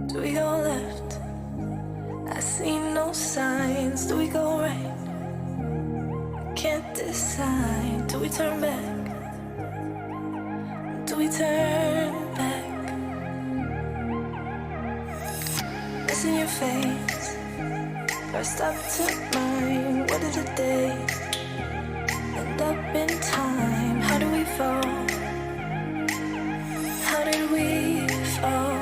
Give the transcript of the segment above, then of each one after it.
Do we go left? I see no signs. Do we go right? Can't decide. Do we turn back? Do we turn back? It's in your face. First up to mine. What did the day end up in time? How do we fall? How did we fall?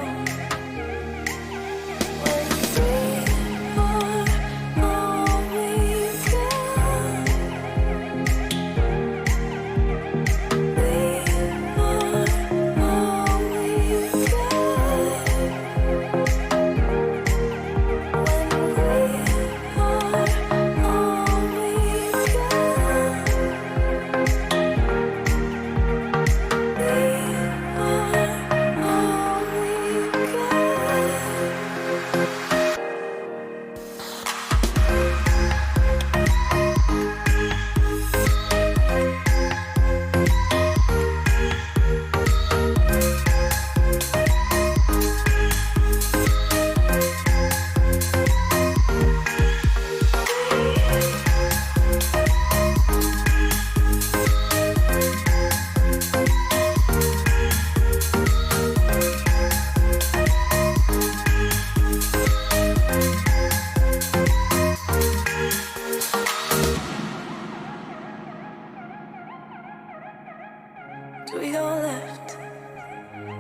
Do we go left?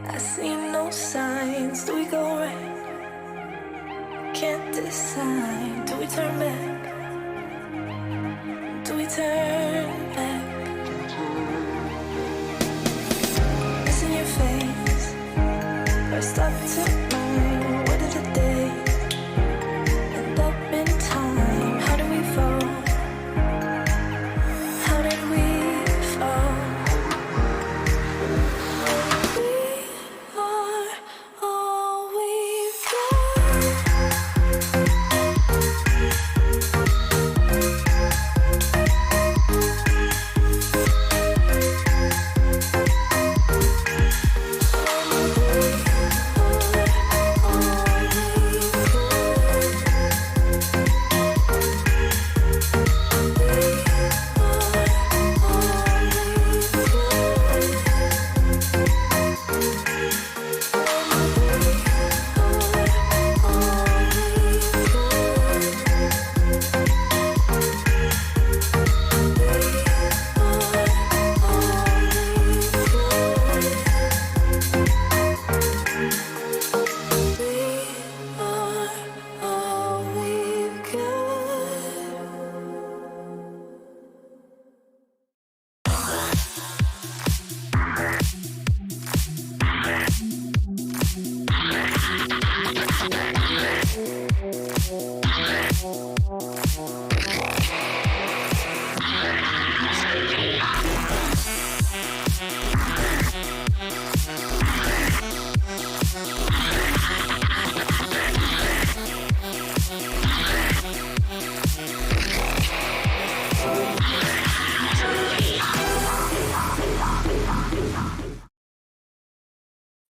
I see no signs. Do we go right? Can't decide. Do we turn back? Do we turn back? It's in your face. First up to mine. What did the day end up in time? How do we fall? How did we fall?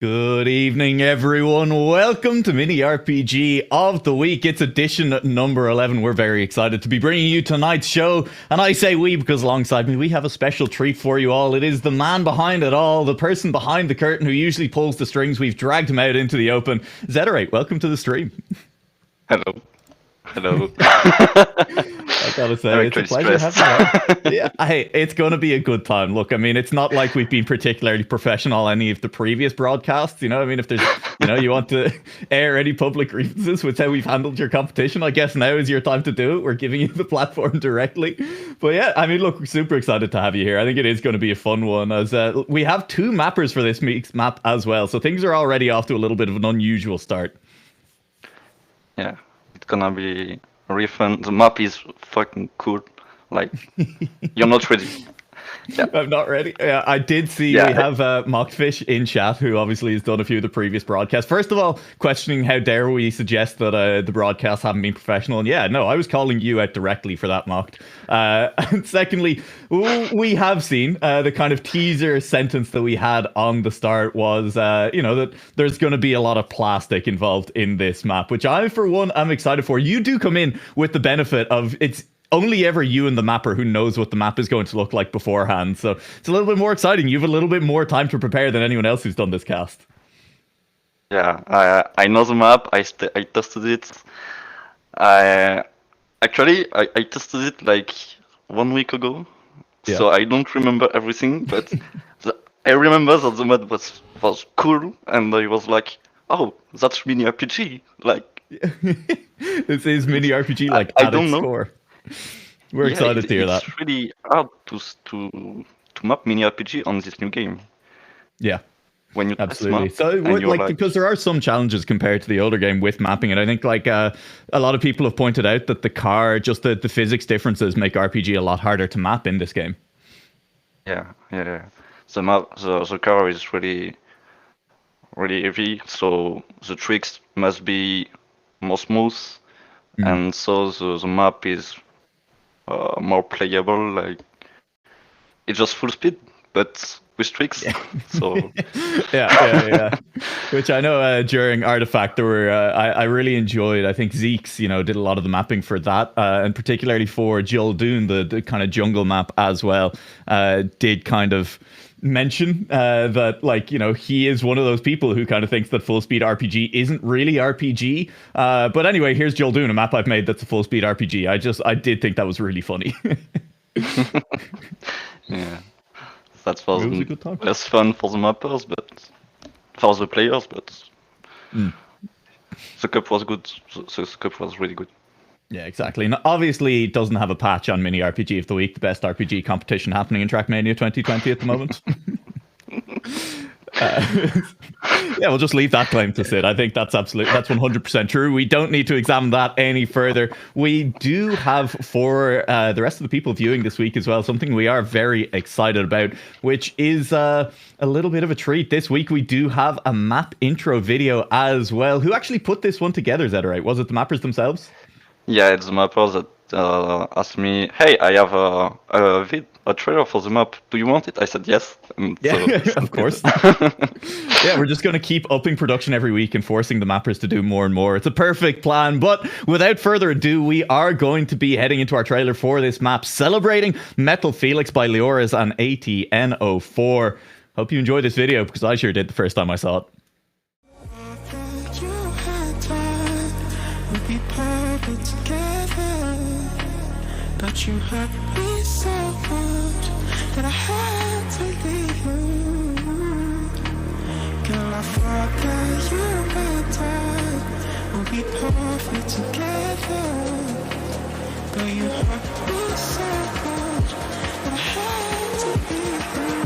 Good evening, everyone. Welcome to Mini RPG of the Week. It's edition number 11. We're very excited to be bringing you tonight's show. And I say we because alongside me, we have a special treat for you all. It is the man behind it all, the person behind the curtain who usually pulls the strings. We've dragged him out into the open. Zetorate, welcome to the stream. Hello. Hello. I gotta say, it's a pleasure having you. Yeah, hey, it's gonna be a good time. Look, I mean, it's not like we've been particularly professional any of the previous broadcasts. You know, I mean, if there's, you want to air any public grievances with how we've handled your competition, I guess now is your time to do it. We're giving you the platform directly. But yeah, I mean, look, we're super excited to have you here. I think it is going to be a fun one, as we have two mappers for this week's map as well. So things are already off to a little bit of an unusual start. Yeah. It's gonna be really fun. The map is fucking cool. Like, you're not ready. I'm not ready. I did see we have Mockfish in chat, who obviously has done a few of the previous broadcasts. First of all, questioning how dare we suggest that the broadcasts haven't been professional. And no, I was calling you out directly for that, Mocked. And secondly, we have seen the kind of teaser sentence that we had on the start was, that there's going to be a lot of plastic involved in this map, which I, for one, am excited for. You do come in with the benefit of it's only ever you and the mapper who knows what the map is going to look like beforehand. So it's a little bit more exciting. You have a little bit more time to prepare than anyone else who's done this cast. Yeah, I know the map. I tested it. I tested it like 1 week ago. Yeah. So I don't remember everything, but I remember that the map was cool, and I was like, oh, that's mini RPG. Like, this is mini RPG. Like, I don't know. Score. We're excited to hear that. It's really hard to map mini RPG on this new game. Yeah. When you absolutely. So because there are some challenges compared to the older game with mapping, and I think a lot of people have pointed out that the physics differences make RPG a lot harder to map in this game. Yeah. The car is really heavy, so the tricks must be more smooth, and so the map is more playable. Like, it's just full speed, but with tricks. So yeah. Which I know during Artifact there were I really enjoyed. I think Zeeks did a lot of the mapping for that, and particularly for Joldoon, the kind of jungle map as well. Did kind of mention that he is one of those people who kind of thinks that full speed RPG isn't really RPG. But anyway, here's Joldoon, a map I've made that's a full speed RPG. I did think that was really funny. Yeah. That was a good time. Less fun for the mappers, but for the players. But the cup was good. The cup was really good. Yeah, exactly. And obviously, it doesn't have a patch on Mini RPG of the Week, the best RPG competition happening in Trackmania 2020 at the moment. Yeah, we'll just leave that claim to sit. I think that's 100% true. We don't need to examine that any further. We do have for the rest of the people viewing this week as well something we are very excited about, which is a little bit of a treat. This week we do have a map intro video as well. Who actually put this one together, Zetorate? Was it the mappers themselves? Yeah, it's the mappers that asked me, hey, I have a trailer for the map. Do you want it? I said yes. And yeah, so of course. Yeah, we're just going to keep upping production every week and forcing the mappers to do more and more. It's a perfect plan. But without further ado, we are going to be heading into our trailer for this map, celebrating Metal Felix by Leoras and ATN04. Hope you enjoy this video, because I sure did the first time I saw it. But you hurt me so much that I had to leave you. Girl, I thought that you and I would be perfect together. But you hurt me so much that I had to leave you.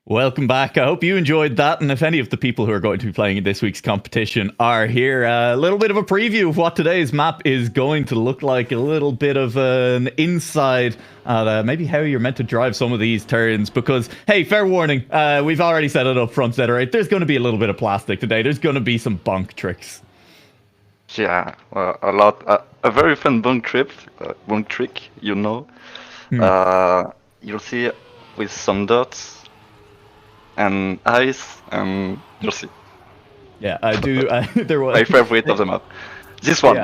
Welcome back. I hope you enjoyed that. And if any of the people who are going to be playing in this week's competition are here, a little bit of a preview of what today's map is going to look like. A little bit of an inside at maybe how you're meant to drive some of these turns. Because, hey, fair warning, we've already set it up front, Zetorate. There's going to be a little bit of plastic today. There's going to be some bonk tricks. Yeah, a lot. A very fun bonk trick, you know. You'll see with some dots and ice, and you'll see. Yeah, I do. There was my favorite of the map. This one,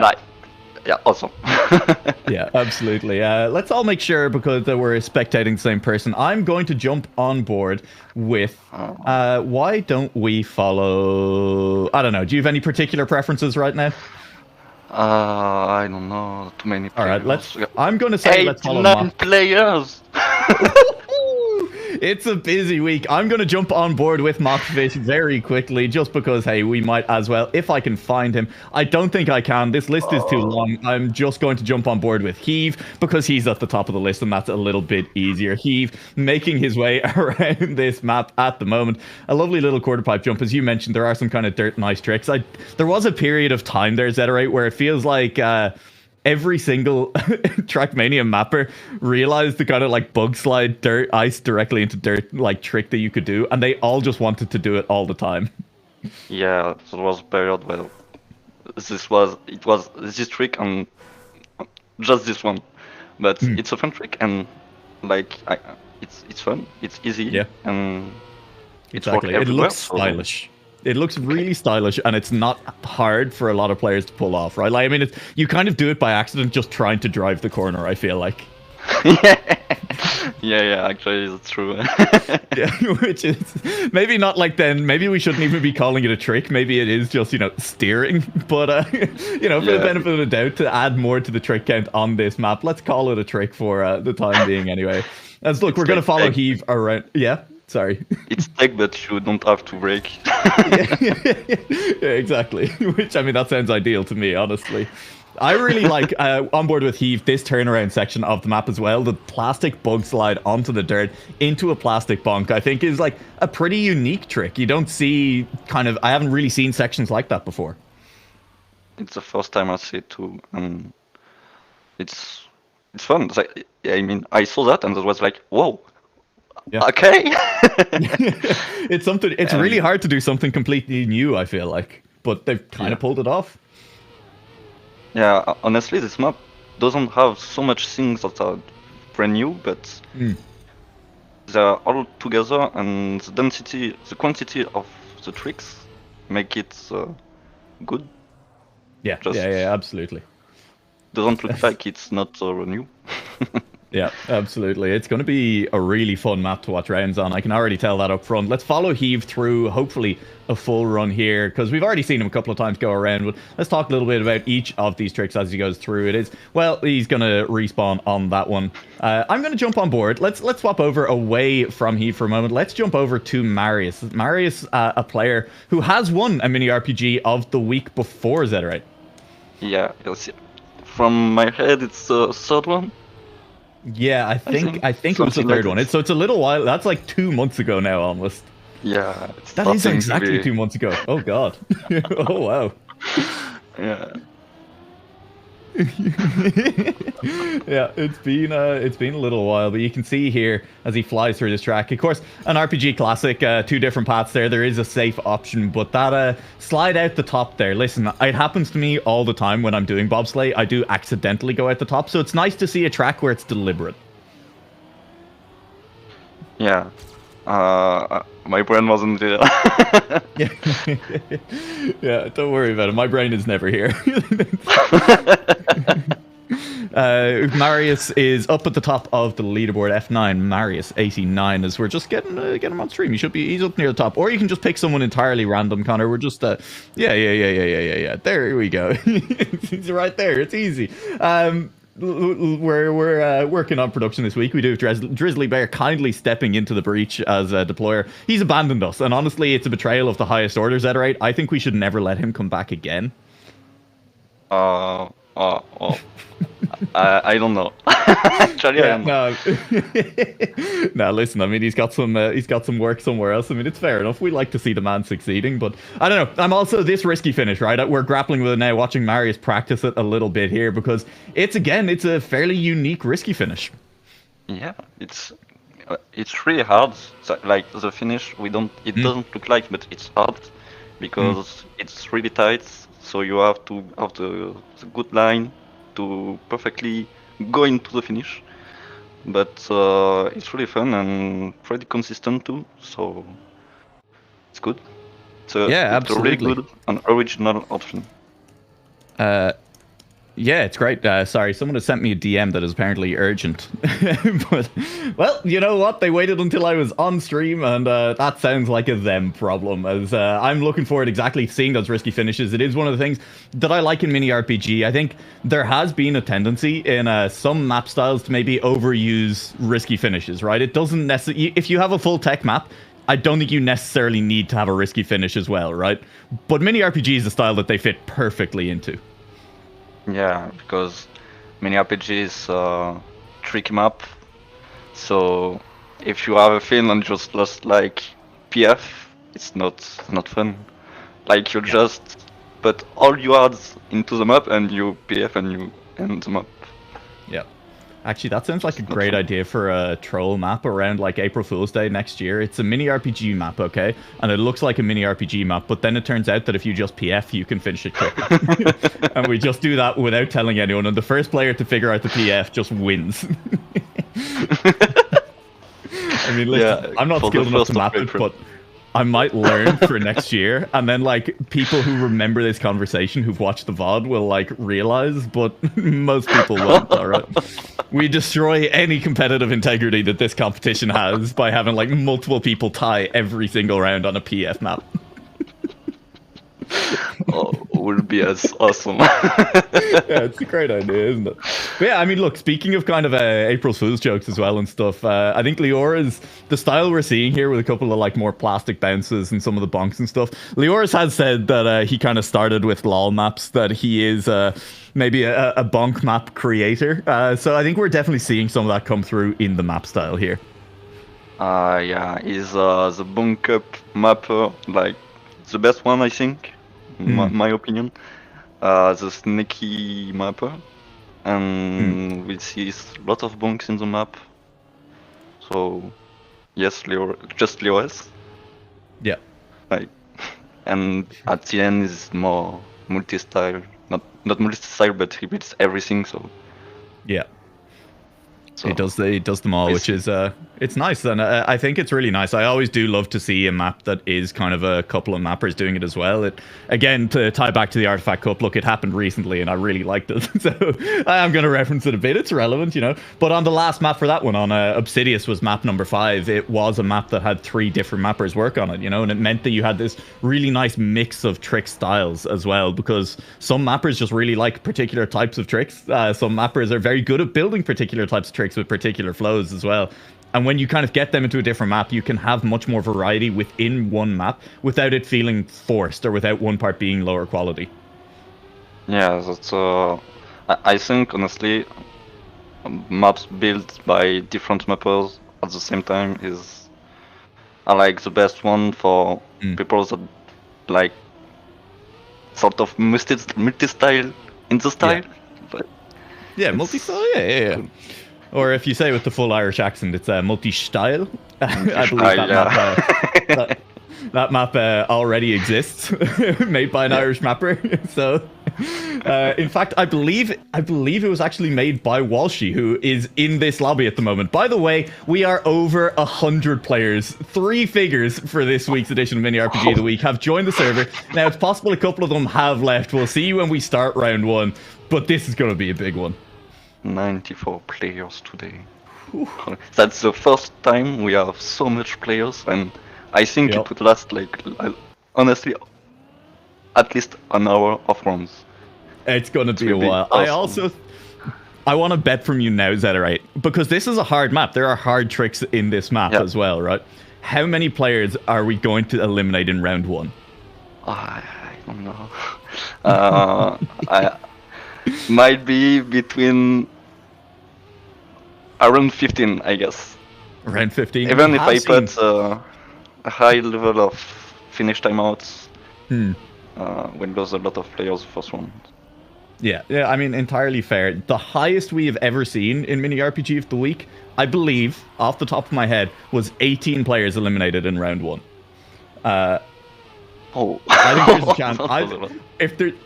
yeah, awesome. Yeah, absolutely. Let's all make sure, because we're spectating the same person. I'm going to jump on board with. Why don't we follow? I don't know. Do you have any particular preferences right now? I don't know. Too many All players. right, I'm going to say let's follow 9 players. It's a busy week. I'm going to jump on board with Mockfish very quickly just because, hey, we might as well, if I can find him. I don't think I can. This list is too long. I'm just going to jump on board with Heave because he's at the top of the list and that's a little bit easier. Heave making his way around this map at the moment. A lovely little quarter pipe jump. As you mentioned, there are some kind of dirt nice tricks. There was a period of time there, Zetorate, where it feels like... every single Trackmania mapper realized the kind of like bug slide dirt ice directly into dirt like trick that you could do, and they all just wanted to do it all the time. Yeah, there was a period where it was this trick and just this one, but it's a fun trick and like it's fun, it's easy, yeah, and exactly. It looks stylish. It looks really stylish, and it's not hard for a lot of players to pull off, right? Like, I mean, you kind of do it by accident, just trying to drive the corner, I feel like. yeah, actually, that's true. Yeah, which is maybe not like then. Maybe we shouldn't even be calling it a trick. Maybe it is just, steering. But, for the benefit of the doubt, to add more to the trick count on this map, let's call it a trick for the time being anyway. Look, we're going to follow Heave around. Yeah. Sorry. It's tech, but you don't have to brake. Yeah, exactly. Which, I mean, that sounds ideal to me, honestly. I really like, on board with Heave, this turnaround section of the map as well. The plastic bug slide onto the dirt into a plastic bonk, I think, is like a pretty unique trick. You don't see I haven't really seen sections like that before. It's the first time I see it too. And it's fun. It's like, I mean, I saw that and it was like, whoa. Yeah. Okay. It's something. It's really hard to do something completely new, I feel like, but they've kind of pulled it off. Yeah, honestly, this map doesn't have so much things that are brand new, but they're all together, and the quantity of the tricks make it good. Yeah, yeah, absolutely. Doesn't look like it's not new. Yeah, absolutely. It's going to be a really fun map to watch rounds on. I can already tell that up front. Let's follow Heave through, hopefully, a full run here, because we've already seen him a couple of times go around. But let's talk a little bit about each of these tricks as he goes through. He's going to respawn on that one. I'm going to jump on board. Let's swap over away from Heave for a moment. Let's jump over to Marius. Marius, a player who has won a mini RPG of the week before, Zetorate. Yeah, from my head, it's the third one. Yeah, I think it was the third one. So it's a little while. That's like 2 months ago now, almost. Yeah, that is exactly 2 months ago. Oh god. Oh wow. Yeah. Yeah, it's been a little while, but you can see here as he flies through this track. Of course, an RPG classic, 2 different paths there. There is a safe option, but that slide out the top there. Listen, it happens to me all the time when I'm doing bobsleigh. I do accidentally go out the top, so it's nice to see a track where it's deliberate. Yeah. My brain wasn't there. Yeah, don't worry about it. My brain is never here. Marius is up at the top of the leaderboard. F9, Marius 89, as we're just getting him on stream. He's up near the top, or you can just pick someone entirely random. Connor, we're just yeah. There we go. He's right there. It's easy. We're working on production this week. We do have Drizzly Bear kindly stepping into the breach as a deployer. He's abandoned us, and honestly, it's a betrayal of the highest order, Zetorate. I think we should never let him come back again. I don't know. Actually, yeah, no, listen. I mean, he's got some work somewhere else. I mean, it's fair enough. We like to see the man succeeding, but I don't know. I'm also this risky finish, right? We're grappling with it now, watching Marius practice it a little bit here because it's a fairly unique risky finish. Yeah, it's really hard. So, like the finish, it doesn't look like, but it's hard because it's really tight. So you have to have the good line to perfectly go into the finish, but it's really fun and pretty consistent too, so it's good. Absolutely. It's a really good and original option. Yeah, it's great. Sorry, someone has sent me a DM that is apparently urgent. But, well, you know what? They waited until I was on stream, and that sounds like a them problem, as I'm looking forward exactly to seeing those risky finishes. It is one of the things that I like in mini RPG. I think there has been a tendency in some map styles to maybe overuse risky finishes, right? It doesn't necessarily... If you have a full tech map, I don't think you necessarily need to have a risky finish as well, right? But mini RPG is a style that they fit perfectly into. Yeah, because many RPGs tricky map. So if you have a fin and just lost like PF, it's not fun. Like you just put all your odds into the map and you PF and you end the map. Yeah. Actually, that sounds like a great idea for a troll map around like April Fool's Day next year. It's a mini RPG map, okay? And it looks like a mini RPG map, but then it turns out that if you just PF, you can finish it quickly. And we just do that without telling anyone, and the first player to figure out the PF just wins. I mean, listen, I'm not skilled enough to map it, but I might learn for next year, and then like people who remember this conversation who've watched the VOD will like realize, but most people won't. All right, we destroy any competitive integrity that this competition has by having like multiple people tie every single round on a PF map. Oh, would be as awesome. Yeah, it's a great idea, isn't it? But yeah, I mean, look, speaking of kind of April Fool's jokes as well and stuff, I think Leora's, the style we're seeing here with a couple of like more plastic bounces and some of the bonks and stuff, Leora's has said that he kind of started with LOL maps, that he is maybe a bonk map creator. So I think we're definitely seeing some of that come through in the map style here. Yeah, he's the bonk up mapper, like the best one, I think. My opinion, the sneaky mapper, and we see a lot of bonks in the map. So yes, just Leo's. Yeah. Like, and at the end is more multi-style, not multi-style, but he builds everything. So yeah. So he does them all, which is it's nice, and I think it's really nice. I always do love to see a map that is kind of a couple of mappers doing it as well. It, again, to tie back to the Artifact Cup, look, it happened recently, and I really liked it, so I am going to reference it a bit. It's relevant, you know. But on the last map for that one, on Obsidious was map number 5. It was a map that had 3 different mappers work on it, you know, and it meant that you had this really nice mix of trick styles as well, because some mappers just really like particular types of tricks. Some mappers are very good at building particular types of tricks with particular flows as well. And when you kind of get them into a different map, you can have much more variety within one map without it feeling forced or without one part being lower quality. Yeah, that's I think honestly, maps built by different mappers at the same time is like the best one for people that like sort of multi-style in the style. Yeah, multi-style, yeah. Or if you say with the full Irish accent, it's multi-style. I believe that map already exists, made by an Irish mapper. So, in fact, I believe it was actually made by Walshy, who is in this lobby at the moment. By the way, we are over 100 players, 3 figures for this week's edition of Mini RPG of the Week have joined the server. Now, it's possible a couple of them have left. We'll see when we start round 1, but this is going to be a big one. 94 players today. That's the first time we have so much players, and I think it would last like honestly at least an hour of runs. It's gonna be a while. Awesome. I want to bet from you now, Zetorate, because this is a hard map. There are hard tricks in this map as well, right? How many players are we going to eliminate in round 1? I don't know. I might be between around 15, I guess. Around 15? Even if I put a high level of finish timeouts, when there's a lot of players first one. Yeah, I mean, entirely fair. The highest we have ever seen in Mini RPG of the Week, I believe, off the top of my head, was 18 players eliminated in round 1. I think there's a chance.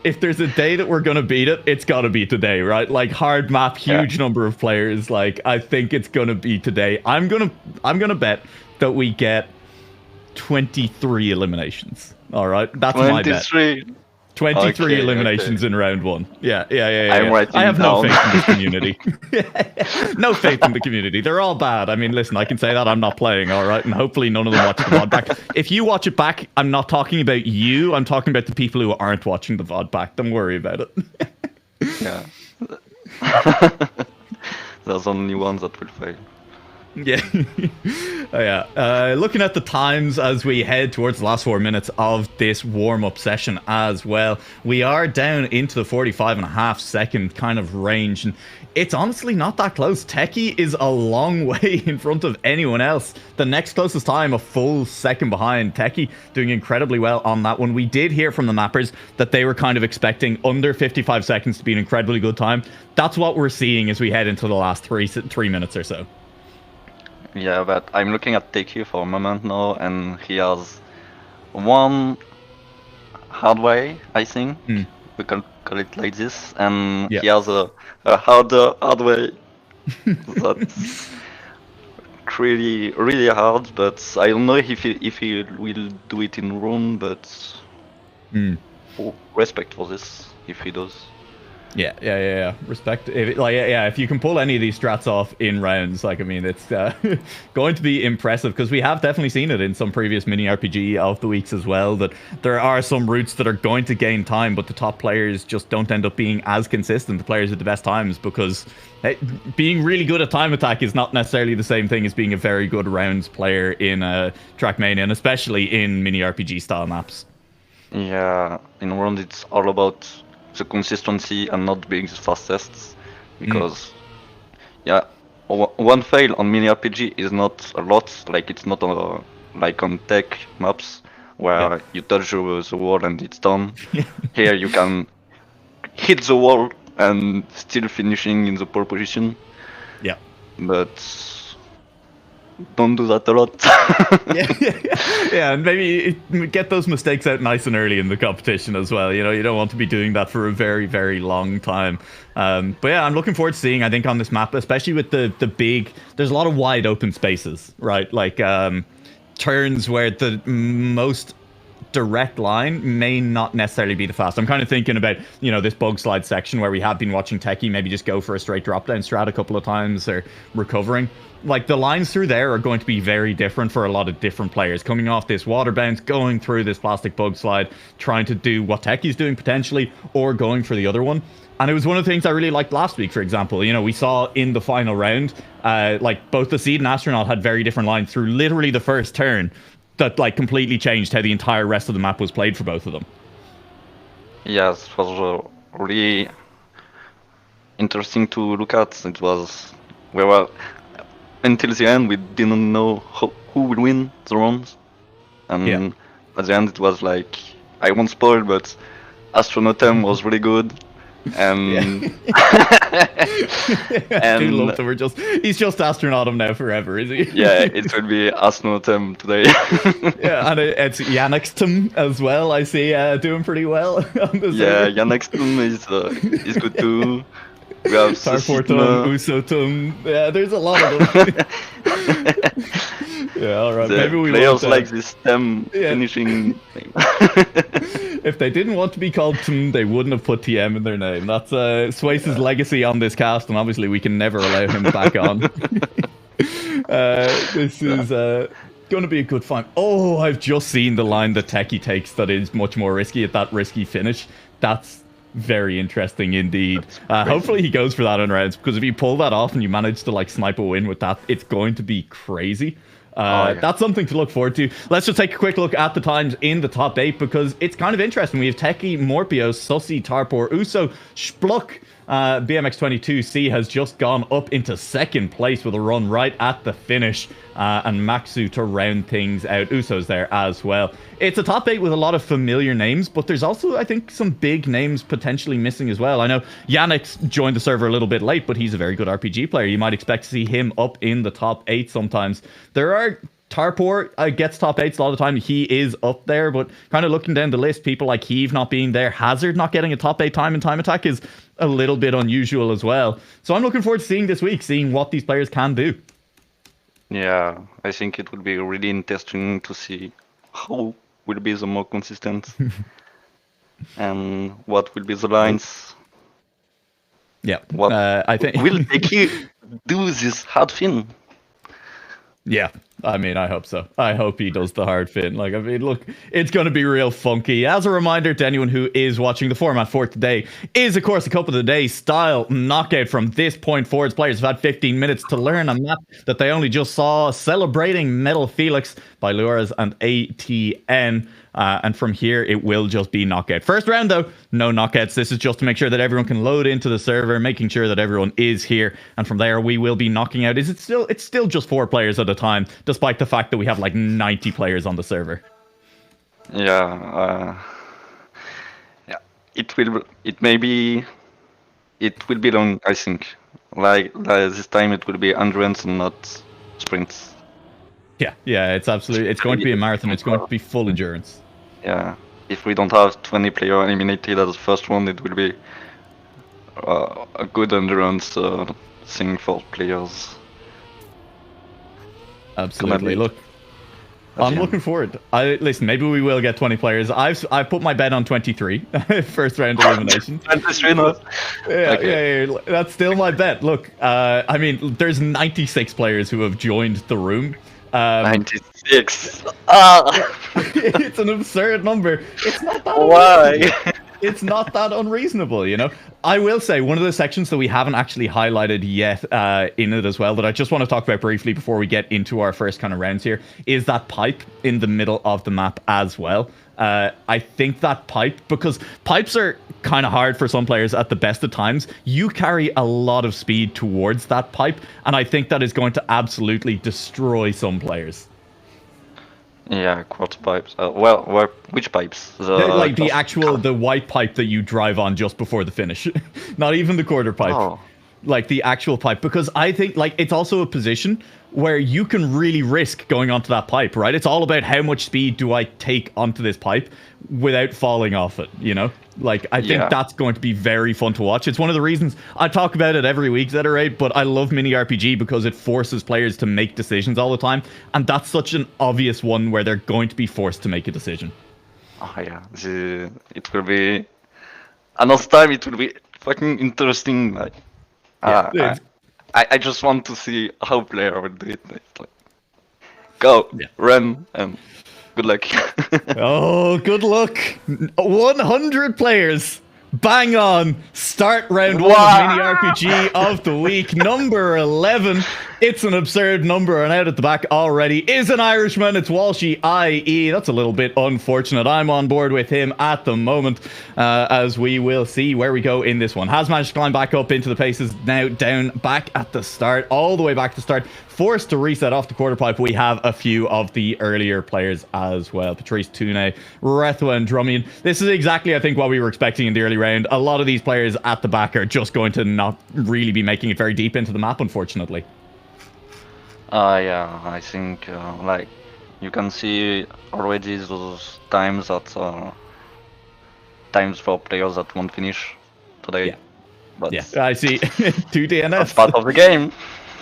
If there's a day that we're gonna beat it, it's gotta be today, right? Like hard map, huge number of players. Like I think it's gonna be today. I'm gonna bet that we get 23 eliminations. All right, that's 23. My bet. 23 eliminations in round 1. Yeah. I'm writing I have no down. faith in this community. No faith in the community. They're all bad. I mean, listen, I can say that I'm not playing, all right? And hopefully none of them watch the VOD back. If you watch it back, I'm not talking about you. I'm talking about the people who aren't watching the VOD back. Don't worry about it. Yeah. There's only one that will fail. Yeah. Oh, yeah. Looking at the times as we head towards the last 4 minutes of this warm-up session as well, we are down into the 45.5-second kind of range, and it's honestly not that close. Techie is a long way in front of anyone else. The next closest time, a full second behind. Techie doing incredibly well on that one. We did hear from the mappers that they were kind of expecting under 55 seconds to be an incredibly good time. That's what we're seeing as we head into the last three minutes or so. Yeah, but I'm looking at Techie for a moment now, and he has one hard way, I think. We can call it like this, and he has a harder hard way. That's really, really hard, but I don't know if he will do it in rune, but respect for this if he does. Yeah. Respect. If you can pull any of these strats off in rounds, like, I mean, it's going to be impressive, because we have definitely seen it in some previous mini RPG of the weeks as well, that there are some routes that are going to gain time, but the top players just don't end up being as consistent, the players with the best times, because being really good at time attack is not necessarily the same thing as being a very good rounds player in Trackmania, and especially in mini RPG style maps. Yeah, in round it's all about the consistency and not being the fastest, because one fail on mini RPG is not a lot. Like, it's not like on tech maps where you touch the wall and it's done. Here you can hit the wall and still finishing in the pole position. But don't do that a lot. And maybe get those mistakes out nice and early in the competition as well. You know, you don't want to be doing that for a very, very long time. But yeah, I'm looking forward to seeing, I think, on this map, especially with the big, there's a lot of wide open spaces, right? Like turns where the most direct line may not necessarily be the fast. I'm kind of thinking about, you know, this bug slide section where we have been watching Techie maybe just go for a straight drop down strat a couple of times, or recovering. Like, the lines through there are going to be very different for a lot of different players. Coming off this water bounce, going through this plastic bug slide, trying to do what Techie's doing potentially, or going for the other one. And it was one of the things I really liked last week, for example. You know, we saw in the final round, like, both the Seed and Astronaut had very different lines through literally the first turn that, like, completely changed how the entire rest of the map was played for both of them. Yes, it was really interesting to look at. It was, we were, until the end, we didn't know who would win the rounds. And at the end, it was like, I won't spoil, but Astronautem was really good. And and love that he's just Astronautum now forever, is he? Yeah, it will be Astronautum today. Yeah, and it's Yanextum as well. I see doing pretty well on the server. Yanextum is good too. We have Tarportum, Usotum. Yeah, there's a lot of them. Yeah, all right. Maybe we players like this finishing name. If they didn't want to be called TM, they wouldn't have put TM in their name. That's Swace's legacy on this cast, and obviously we can never allow him back on. This is going to be a good fight. Oh, I've just seen the line that Techie takes that is much more risky at that risky finish. That's very interesting indeed. Hopefully he goes for that on rounds, because if you pull that off and you manage to, like, snipe a win with that, it's going to be crazy. That's something to look forward to. Let's just take a quick look at the times in the top 8, because it's kind of interesting. We have Techie, Morpios, Sussy, Tarpor, Uso, Spluck. BMX22C has just gone up into second place with a run right at the finish, and Maxu to round things out. Uso's there as well. It's a top 8 with a lot of familiar names, but there's also, I think, some big names potentially missing as well. I know Yannick joined the server a little bit late, but he's a very good RPG player. You might expect to see him up in the top 8 sometimes. There are Tarpor gets top 8s a lot of the time. He is up there, but kind of looking down the list, people like Heave not being there, Hazard not getting a top 8 time in Time Attack is a little bit unusual as well. So I'm looking forward to seeing this week, seeing what these players can do. Yeah, I think it will be really interesting to see who will be the more consistent. And what will be the lines? Yeah, What I think will Eki do this hard thing? Yeah, I mean, I hope so. I hope he does the hard fin. Like, I mean, look, it's going to be real funky. As a reminder to anyone who is watching, the format for today is, of course, a Cup of the Day style knockout. From this point forwards, players have had 15 minutes to learn a map that they only just saw, celebrating Metal Felix by Luras and ATN. And from here, it will just be knockout. First round, though, no knockouts. This is just to make sure that everyone can load into the server, making sure that everyone is here. And from there, we will be knocking out. It's still just 4 players at a time, despite the fact that we have like 90 players on the server. Yeah, it will be long, I think. Like this time, it will be endurance and not sprints. Yeah, it's going to be a marathon. It's going to be full endurance. Yeah, if we don't have 20 players eliminated as the first one, it will be a good endurance thing for players. Absolutely. Look, I'm looking forward. Listen, maybe we will get 20 players. I've put my bet on 23 first round elimination. 23 now. Yeah, that's still my bet. Look, I mean, there's 96 players who have joined the room. 96. It's an absurd number. It's not that. Why? It's not that unreasonable, you know. I will say one of the sections that we haven't actually highlighted yet in it as well, that I just want to talk about briefly before we get into our first kind of rounds here, is that pipe in the middle of the map as well. I think that pipe, because pipes are kind of hard for some players at the best of times, you carry a lot of speed towards that pipe, and I think that is going to absolutely destroy some players. Yeah, quartz pipes. Which pipes? The white pipe that you drive on just before the finish. Not even the quarter pipe. Oh. Like the actual pipe, because I think like it's also a position where you can really risk going onto that pipe, right? It's all about how much speed do I take onto this pipe without falling off it, you know? Like, I think that's going to be very fun to watch. It's one of the reasons I talk about it every week, Zetorate, but I love mini RPG because it forces players to make decisions all the time, and that's such an obvious one where they're going to be forced to make a decision. Oh yeah, it will be another time. It will be fucking interesting. Like, I just want to see how player will do it. Like, go, run, and good luck. Oh, good luck. 100 players. Bang on. Start round 1 of Mini RPG of the week. Number 11. It's an absurd number, and out at the back already is an Irishman. It's Walshy IE. That's a little bit unfortunate. I'm on board with him at the moment, as we will see where we go in this one. Has managed to climb back up into the paces, now down back at the start, all the way back to start. Forced to reset off the quarter pipe. We have a few of the earlier players as well. Patrice Tune, Rethwa and Drumian. This is exactly, I think, what we were expecting in the early round. A lot of these players at the back are just going to not really be making it very deep into the map, unfortunately. Yeah, I think like you can see already those times that times for players that won't finish today. But I see 2 DNS. That's part of the game.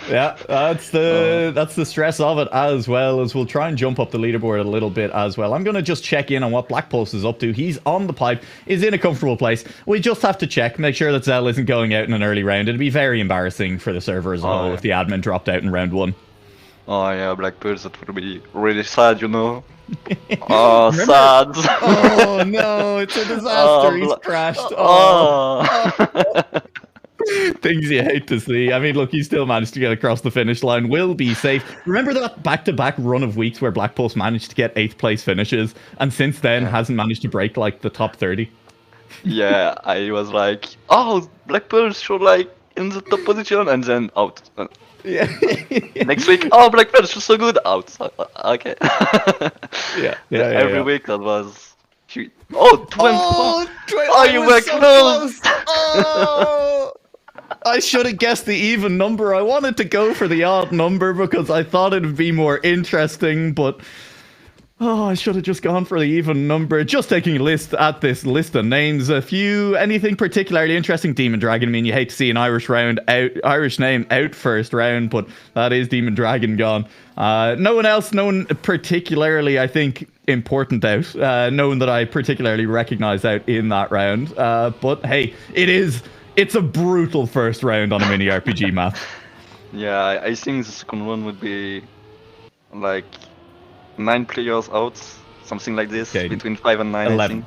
Yeah, that's the stress of it, as well as we'll try and jump up the leaderboard a little bit as well. I'm going to just check in on what Black Pulse is up to. He's on the pipe, is in a comfortable place. We just have to check, make sure that Zell isn't going out in an early round. It'd be very embarrassing for the server as a whole if the admin dropped out in round 1. Oh yeah, Black Pulse, that would be really sad, you know. Oh, sad. Oh no, it's a disaster. He's crashed. Things you hate to see. I mean, look, he still managed to get across the finish line. Will be safe. Remember that back-to-back run of weeks where Black Pulse managed to get 8th place finishes, and since then hasn't managed to break like the top 30? Yeah, I was like, oh, Black Pulse should like in the top position, and then out. Yeah. Next week, oh, Black Pulse is so good, out. Okay. Every week that was. Oh, 20. Oh, you were so close. Oh. I should have guessed the even number. I wanted to go for the odd number because I thought it would be more interesting, but I should have just gone for the even number. Just taking a list at this list of names. Anything particularly interesting? Demon Dragon. I mean, you hate to see an Irish name out first round, but that is Demon Dragon gone. No one else, no one particularly, I think, important out, knowing that I particularly recognize out in that round. But hey, it's a brutal first round on a mini RPG map. Yeah, I think the second one would be like 9 players out, something like this, between 5 and 9, 11. I think.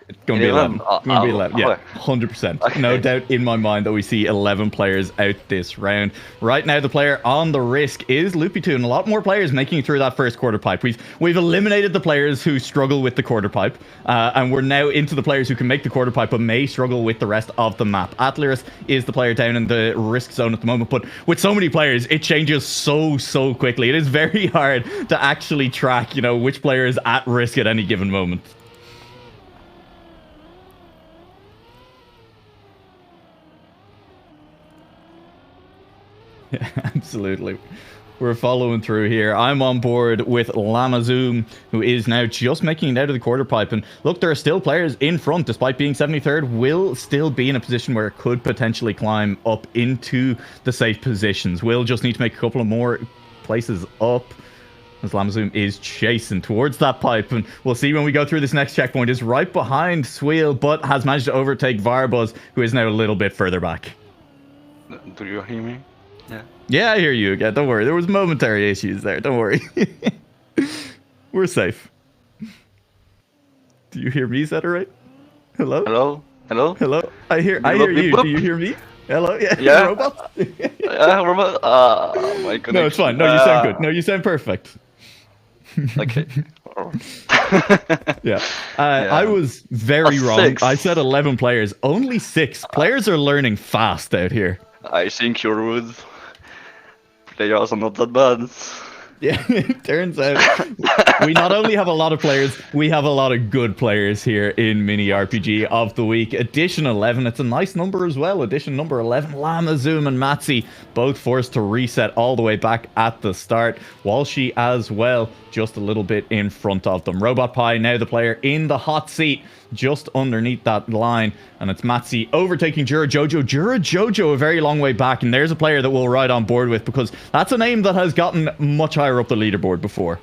It's going to be 11. It's going to be 11. Yeah, 100%. Okay. No doubt in my mind that we see 11 players out this round. Right now, the player on the risk is Loopy2, a lot more players making it through that first quarter pipe. We've eliminated the players who struggle with the quarter pipe, and we're now into the players who can make the quarter pipe but may struggle with the rest of the map. Atlas is the player down in the risk zone at the moment, but with so many players, it changes so quickly. It is very hard to actually track, which player is at risk at any given moment. Yeah, absolutely. We're following through here. I'm on board with Lamazoom, who is now just making it out of the quarter pipe. And look, there are still players in front, despite being 73rd, will still be in a position where it could potentially climb up into the safe positions. Will just need to make a couple of more places up, as Lamazoom is chasing towards that pipe. And we'll see when we go through this next checkpoint. Is right behind Sweel, but has managed to overtake Varbuz, who is now a little bit further back. Do you hear me? Yeah, I hear you again. Don't worry. There was momentary issues there. Don't worry. We're safe. Do you hear me, Zetorate? Hello? Hello? Hello? I hear you. Do you hear me? Hello? Yeah. Robot? Yeah, robot. My connection. No, it's fine. No, you sound good. No, you sound perfect. Okay. Yeah. I was very wrong. 6. I said 11 players. Only 6. Players are learning fast out here. I think you're rude. Players are not that bad. Yeah, it turns out we not only have a lot of players, we have a lot of good players here in Mini RPG of the Week. Edition 11, it's a nice number as well. Edition number 11, Lamazoom and Matzi, both forced to reset all the way back at the start. Walshy as well, just a little bit in front of them. Robot Pie, now the player in the hot seat, just underneath that line, and it's Matzi overtaking Jura Jojo a very long way back, and there's a player that we'll ride on board with, because that's a name that has gotten much higher up the leaderboard before.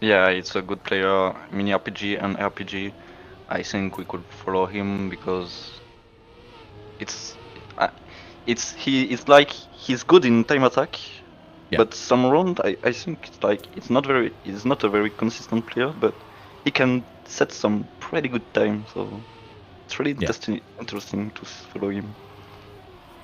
Yeah, it's a good player, mini RPG and RPG. I think we could follow him because it's like he's good in TimeAttack, but some round I think it's not a very consistent player, but he can set some pretty good time, so it's really interesting to follow him.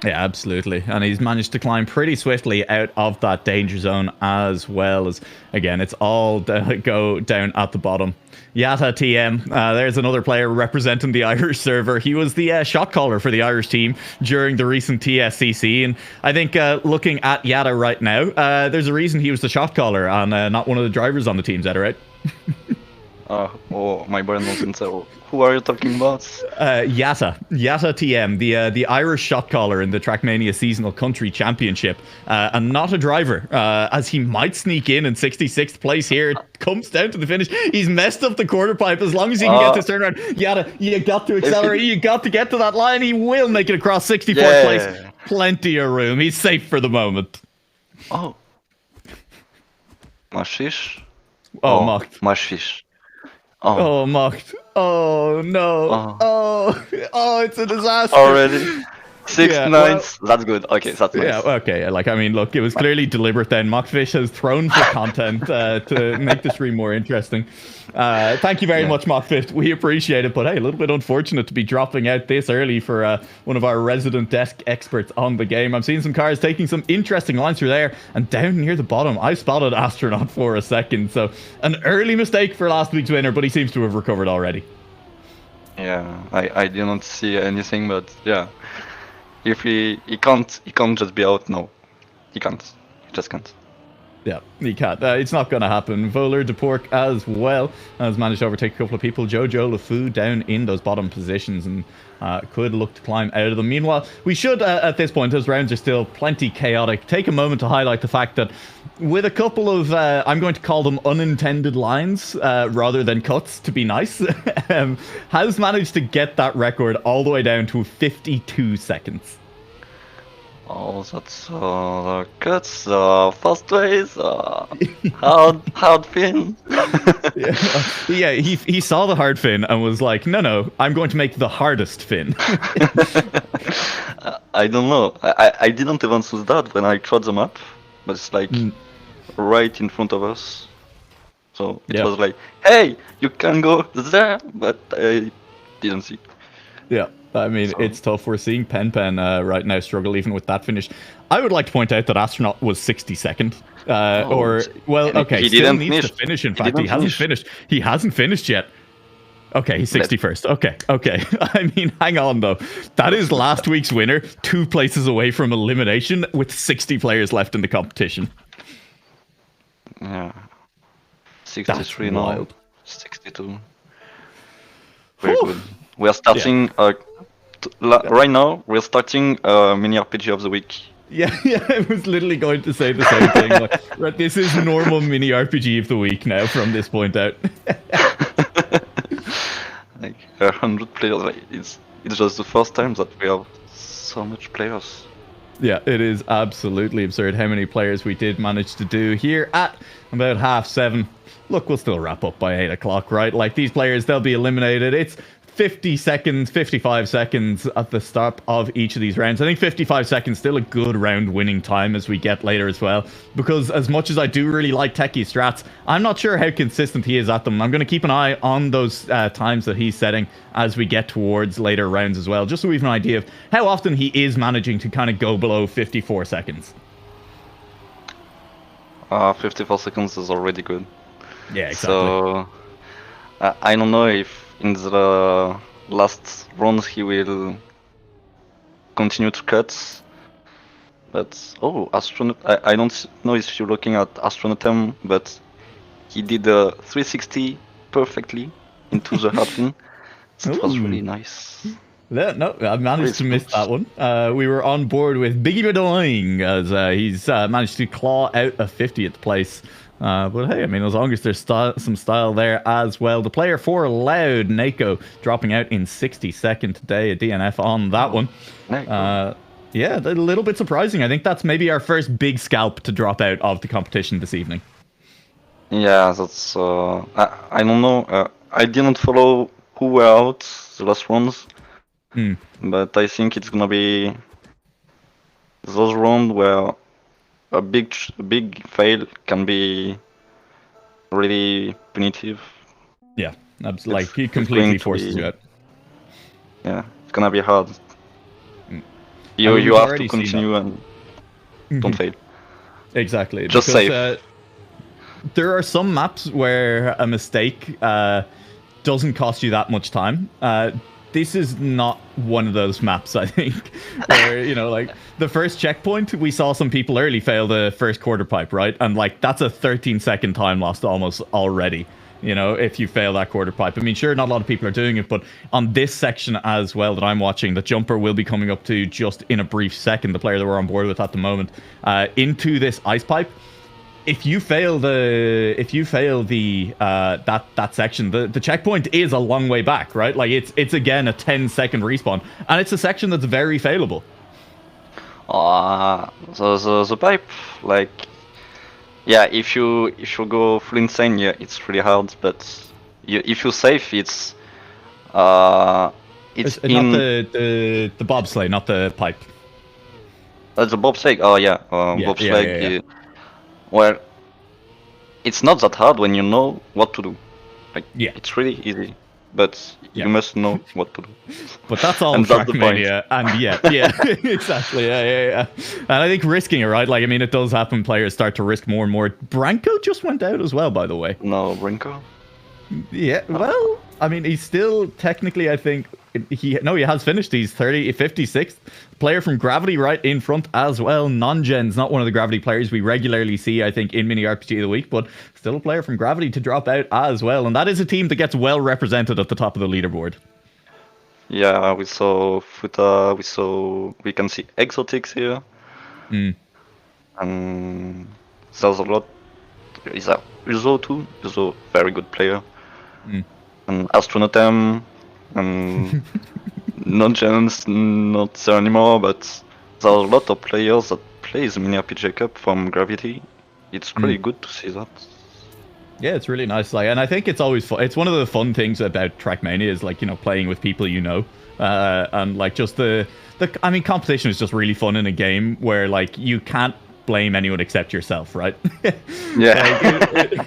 Yeah, absolutely. And he's managed to climb pretty swiftly out of that danger zone, as well as, again, it's all go down at the bottom. Yata TM, there's another player representing the Irish server. He was the shot caller for the Irish team during the recent TSCC, and I think looking at Yata right now, there's a reason he was the shot caller and not one of the drivers on the team. Is that right? My brain wasn't so. Who are you talking about? Yata TM, the Irish shot caller in the Trackmania Seasonal Country Championship, and not a driver, as he might sneak in 66th place here. It comes down to the finish. He's messed up the quarter pipe. As long as he can get this turnaround, Yata, you got to accelerate. You got to get to that line. He will make it across 64th place. Plenty of room. He's safe for the moment. Oh. Mashish? Mocked. Mashish. Oh, mocked. Oh, no. Oh, it's a disaster. Already? 6 9s. That's good. Okay, that's nice. Yeah, okay. Like, I mean, look, it was clearly deliberate then. Mockfish has thrown for content to make the stream more interesting. Thank you very much, Mockfish. We appreciate it. But hey, a little bit unfortunate to be dropping out this early for one of our resident desk experts on the game. I'm seeing some cars taking some interesting lines through there. And down near the bottom, I spotted Astronaut for a second. So an early mistake for last week's winner, but he seems to have recovered already. Yeah, I didn't see anything, but yeah. If he can't just be out, no. He can't. He just can't. Yeah, he can't. It's not going to happen. Voler de Pork as well has managed to overtake a couple of people. Jojo LeFou down in those bottom positions and could look to climb out of them. Meanwhile, we should, at this point, as rounds are still plenty chaotic, take a moment to highlight the fact that with a couple of, I'm going to call them unintended lines rather than cuts, to be nice, has managed to get that record all the way down to 52 seconds. Oh, that's cuts, fast ways, hard fin. Yeah, he saw the hard fin and was like, no, I'm going to make the hardest fin. I don't know. I didn't even see that when I tried the map, but it's like right in front of us. So it was like, hey, you can go there, but I didn't see. Yeah, I mean, it's tough. We're seeing Pen right now struggle even with that finish. I would like to point out that Astronaut was 62nd. He still needs to finish. In fact, he hasn't finished. He hasn't finished yet. Okay, he's 61st. Okay. I mean, hang on, though. That is last week's winner, 2 places away from elimination with 60 players left in the competition. Yeah. 63 now. 62. Very good. We are starting... right now, we're starting mini RPG of the week. Yeah, I was literally going to say the same thing. Like, this is normal mini RPG of the week now from this point out. Like 100 players. Like, it's just the first time that we have so much players. Yeah, it is absolutely absurd how many players we did manage to do here at about 7:30. Look, we'll still wrap up by 8 o'clock, right? Like, these players, they'll be eliminated. It's 50 seconds, 55 seconds at the start of each of these rounds. I think 55 seconds still a good round winning time as we get later as well. Because as much as I do really like Techie's strats, I'm not sure how consistent he is at them. I'm going to keep an eye on those times that he's setting as we get towards later rounds as well, just so we have an idea of how often he is managing to kind of go below 54 seconds. 54 seconds is already good. Yeah, exactly. So, I don't know if in the last rounds he will continue to cut, but Astronaut, I don't know if you're looking at Astronautem, but he did a 360 perfectly into the hard pin. That was really nice. Yeah, no, I managed to miss that one. We were on board with Biggie Bedoing as he's managed to claw out a 50th place. But hey, I mean, as long as there's some style there as well. The player for Loud, Nako, dropping out in 62nd today, a DNF on that one. Yeah, a little bit surprising. I think that's maybe our first big scalp to drop out of the competition this evening. Yeah, that's... I don't know. I didn't follow who were out the last rounds. But I think it's gonna be those rounds where a big fail can be really punitive. Yeah, like he completely forces you out. Yeah, it's gonna be hard. You have to continue and don't fail. Exactly. Just save. There are some maps where a mistake doesn't cost you that much time. This is not one of those maps, I think, where, you know, like the first checkpoint, we saw some people early fail the first quarter pipe, right? And like, that's a 13-second time lost almost already, you know, if you fail that quarter pipe. I mean, sure, not a lot of people are doing it, but on this section as well that I'm watching, the jumper will be coming up to just in a brief second, the player that we're on board with at the moment, into this ice pipe. If you fail that section, the checkpoint is a long way back, right? Like it's again a 10-second respawn, and it's a section that's very failable. The pipe, like, yeah, if you go full insane, yeah, it's really hard. But if you save, it's not the bobsleigh, not the pipe. The bobsleigh. Oh yeah, bobsleigh. Yeah. Well, it's not that hard when you know what to do. Like, it's really easy, but you must know what to do. But that's all Trackmania, and yeah, exactly, yeah. And I think risking it, right? Like, I mean, it does happen. Players start to risk more and more. Branko just went out as well, by the way. No, Branko? Yeah, well, I mean, he's still technically, I think, he has finished. He's 56th. Player from Gravity right in front as well. Non-Gen's not one of the Gravity players we regularly see, I think, in Mini RPG of the Week, but still a player from Gravity to drop out as well. And that is a team that gets well represented at the top of the leaderboard. Yeah, we saw Futa, we can see Exotics here. And there's a lot. Is that Uzo too? Uzo, very good player. And Astronautem, and Non-Gens not there anymore, but there are a lot of players that play the Mini RPG Cup from Gravity. It's really good to see that. Yeah, it's really nice. Like, and I think it's always fun. It's one of the fun things about Trackmania is like, you know, playing with people you know, and like just I mean, competition is just really fun in a game where like you can't blame anyone except yourself, right? Yeah.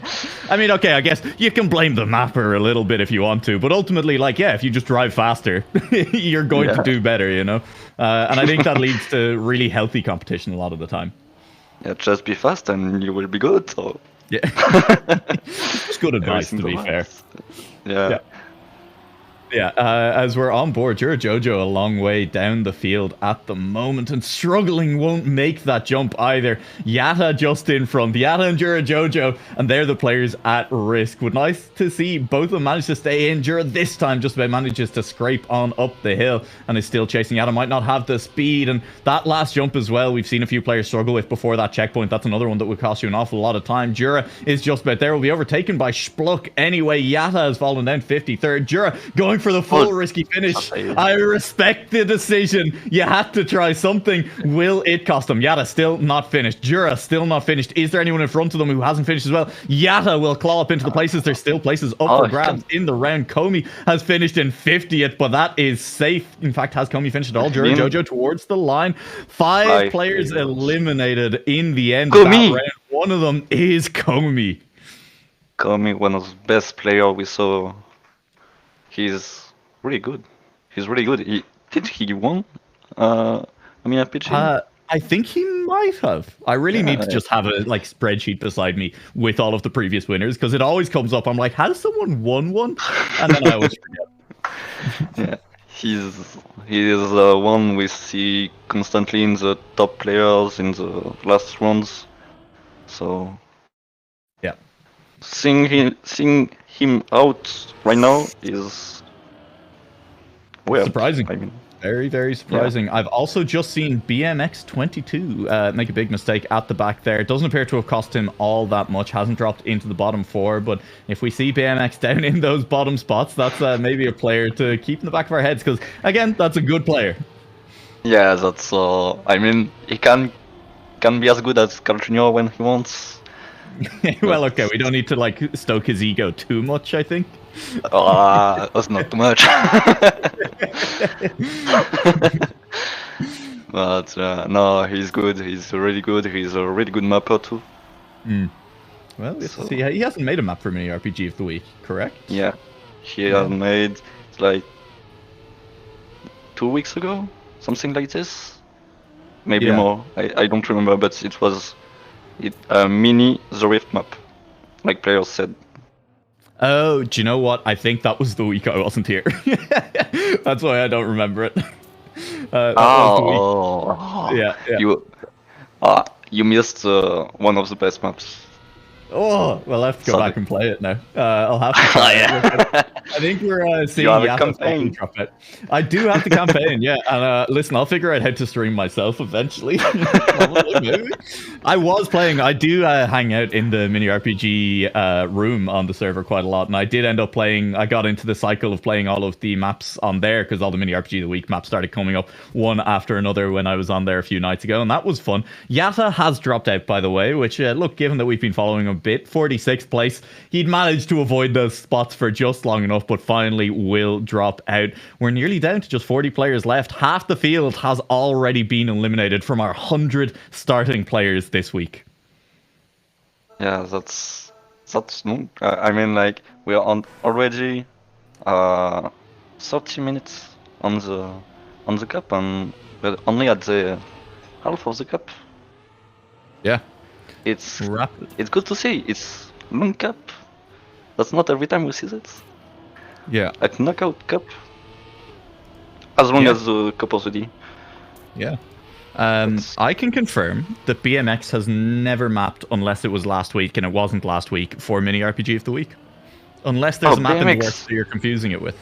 I mean, okay, I guess you can blame the mapper a little bit if you want to, but ultimately, like, yeah, if you just drive faster, you're going to do better, you know? And I think that leads to really healthy competition a lot of the time. Yeah, just be fast and you will be good. So. Yeah. It's just good advice, to be fair. Yeah. Yeah, as we're on board, you're Jojo a long way down the field at the moment, and struggling won't make that jump either. Yatta just in front. Yatta and Jura Jojo, and they're the players at risk. Would nice to see both of them manage to stay in. Jura this time just about manages to scrape on up the hill and is still chasing. Yatta might not have the speed, and that last jump as well, we've seen a few players struggle with before that checkpoint. That's another one that would cost you an awful lot of time. Jura is just about there. Will be overtaken by Spluck anyway. Yatta has fallen down 53rd. Jura going for the full risky finish. I respect the decision. You had to try something. Will it cost him? Yatta still not finished. Jura still not finished. Is there anyone in front of them who hasn't finished as well? Yatta will claw up into the places. There's still places up for grabs in the round. Comey has finished in 50th, but that is safe. In fact, has Comey finished at all? Jura Jojo towards the line. Five players eliminated in the end of that round. One of them is Comey. Comey, one of the best players we saw. He's really good. He's really good. Did he won? I mean, I think he might have. I really need to just have a like spreadsheet beside me with all of the previous winners because it always comes up. I'm like, has someone won one? And then I always forget. Yeah, he is the one we see constantly in the top players in the last rounds. So yeah, seeing him out right now is weird. Surprising. I mean, very, very surprising. Yeah. I've also just seen BMX22 make a big mistake at the back there. It doesn't appear to have cost him all that much. Hasn't dropped into the bottom four, but if we see BMX down in those bottom spots, that's maybe a player to keep in the back of our heads because, again, that's a good player. Yeah, that's. I mean, he can be as good as Carl Jr. when he wants. Well, okay, we don't need to like stoke his ego too much, I think. That's not too much. But no, he's good. He's really good. He's a really good mapper too. Well, let's see. He hasn't made a map for Mini RPG of the Week, correct? Yeah, he has made like 2 weeks ago, something like this. Maybe more. I don't remember, but it was a mini The Rift map, like players said. Oh, do you know what? I think that was the week I wasn't here. That's why I don't remember it. Yeah. You missed one of the best maps. Oh, well, I have to go back and play it now. I'll have to try it. I think we're seeing campaign. Drop it. I do have the campaign, yeah. And listen, I'll figure out how to stream myself eventually. I was playing. I do hang out in the Mini RPG room on the server quite a lot, and I did end up playing. I got into the cycle of playing all of the maps on there because all the Mini RPG of the Week maps started coming up one after another when I was on there a few nights ago, and that was fun. Yatta has dropped out, by the way, which look, given that we've been following him bit, 46th place. He'd managed to avoid those spots for just long enough, but finally will drop out. We're nearly down to just 40 players left. Half the field has already been eliminated from our 100 starting players this week. Yeah, that's I mean, like, we are on already 30 minutes on the cup, and we're only at the half of the cup. Yeah. It's good to see. It's long cup. That's not every time we see that. Yeah. At knockout cup. As long as the cup of the D. Yeah. I can confirm that BMX has never mapped unless it was last week, and it wasn't last week for Mini RPG of the Week. Unless there's a map BMX. In the works that you're confusing it with.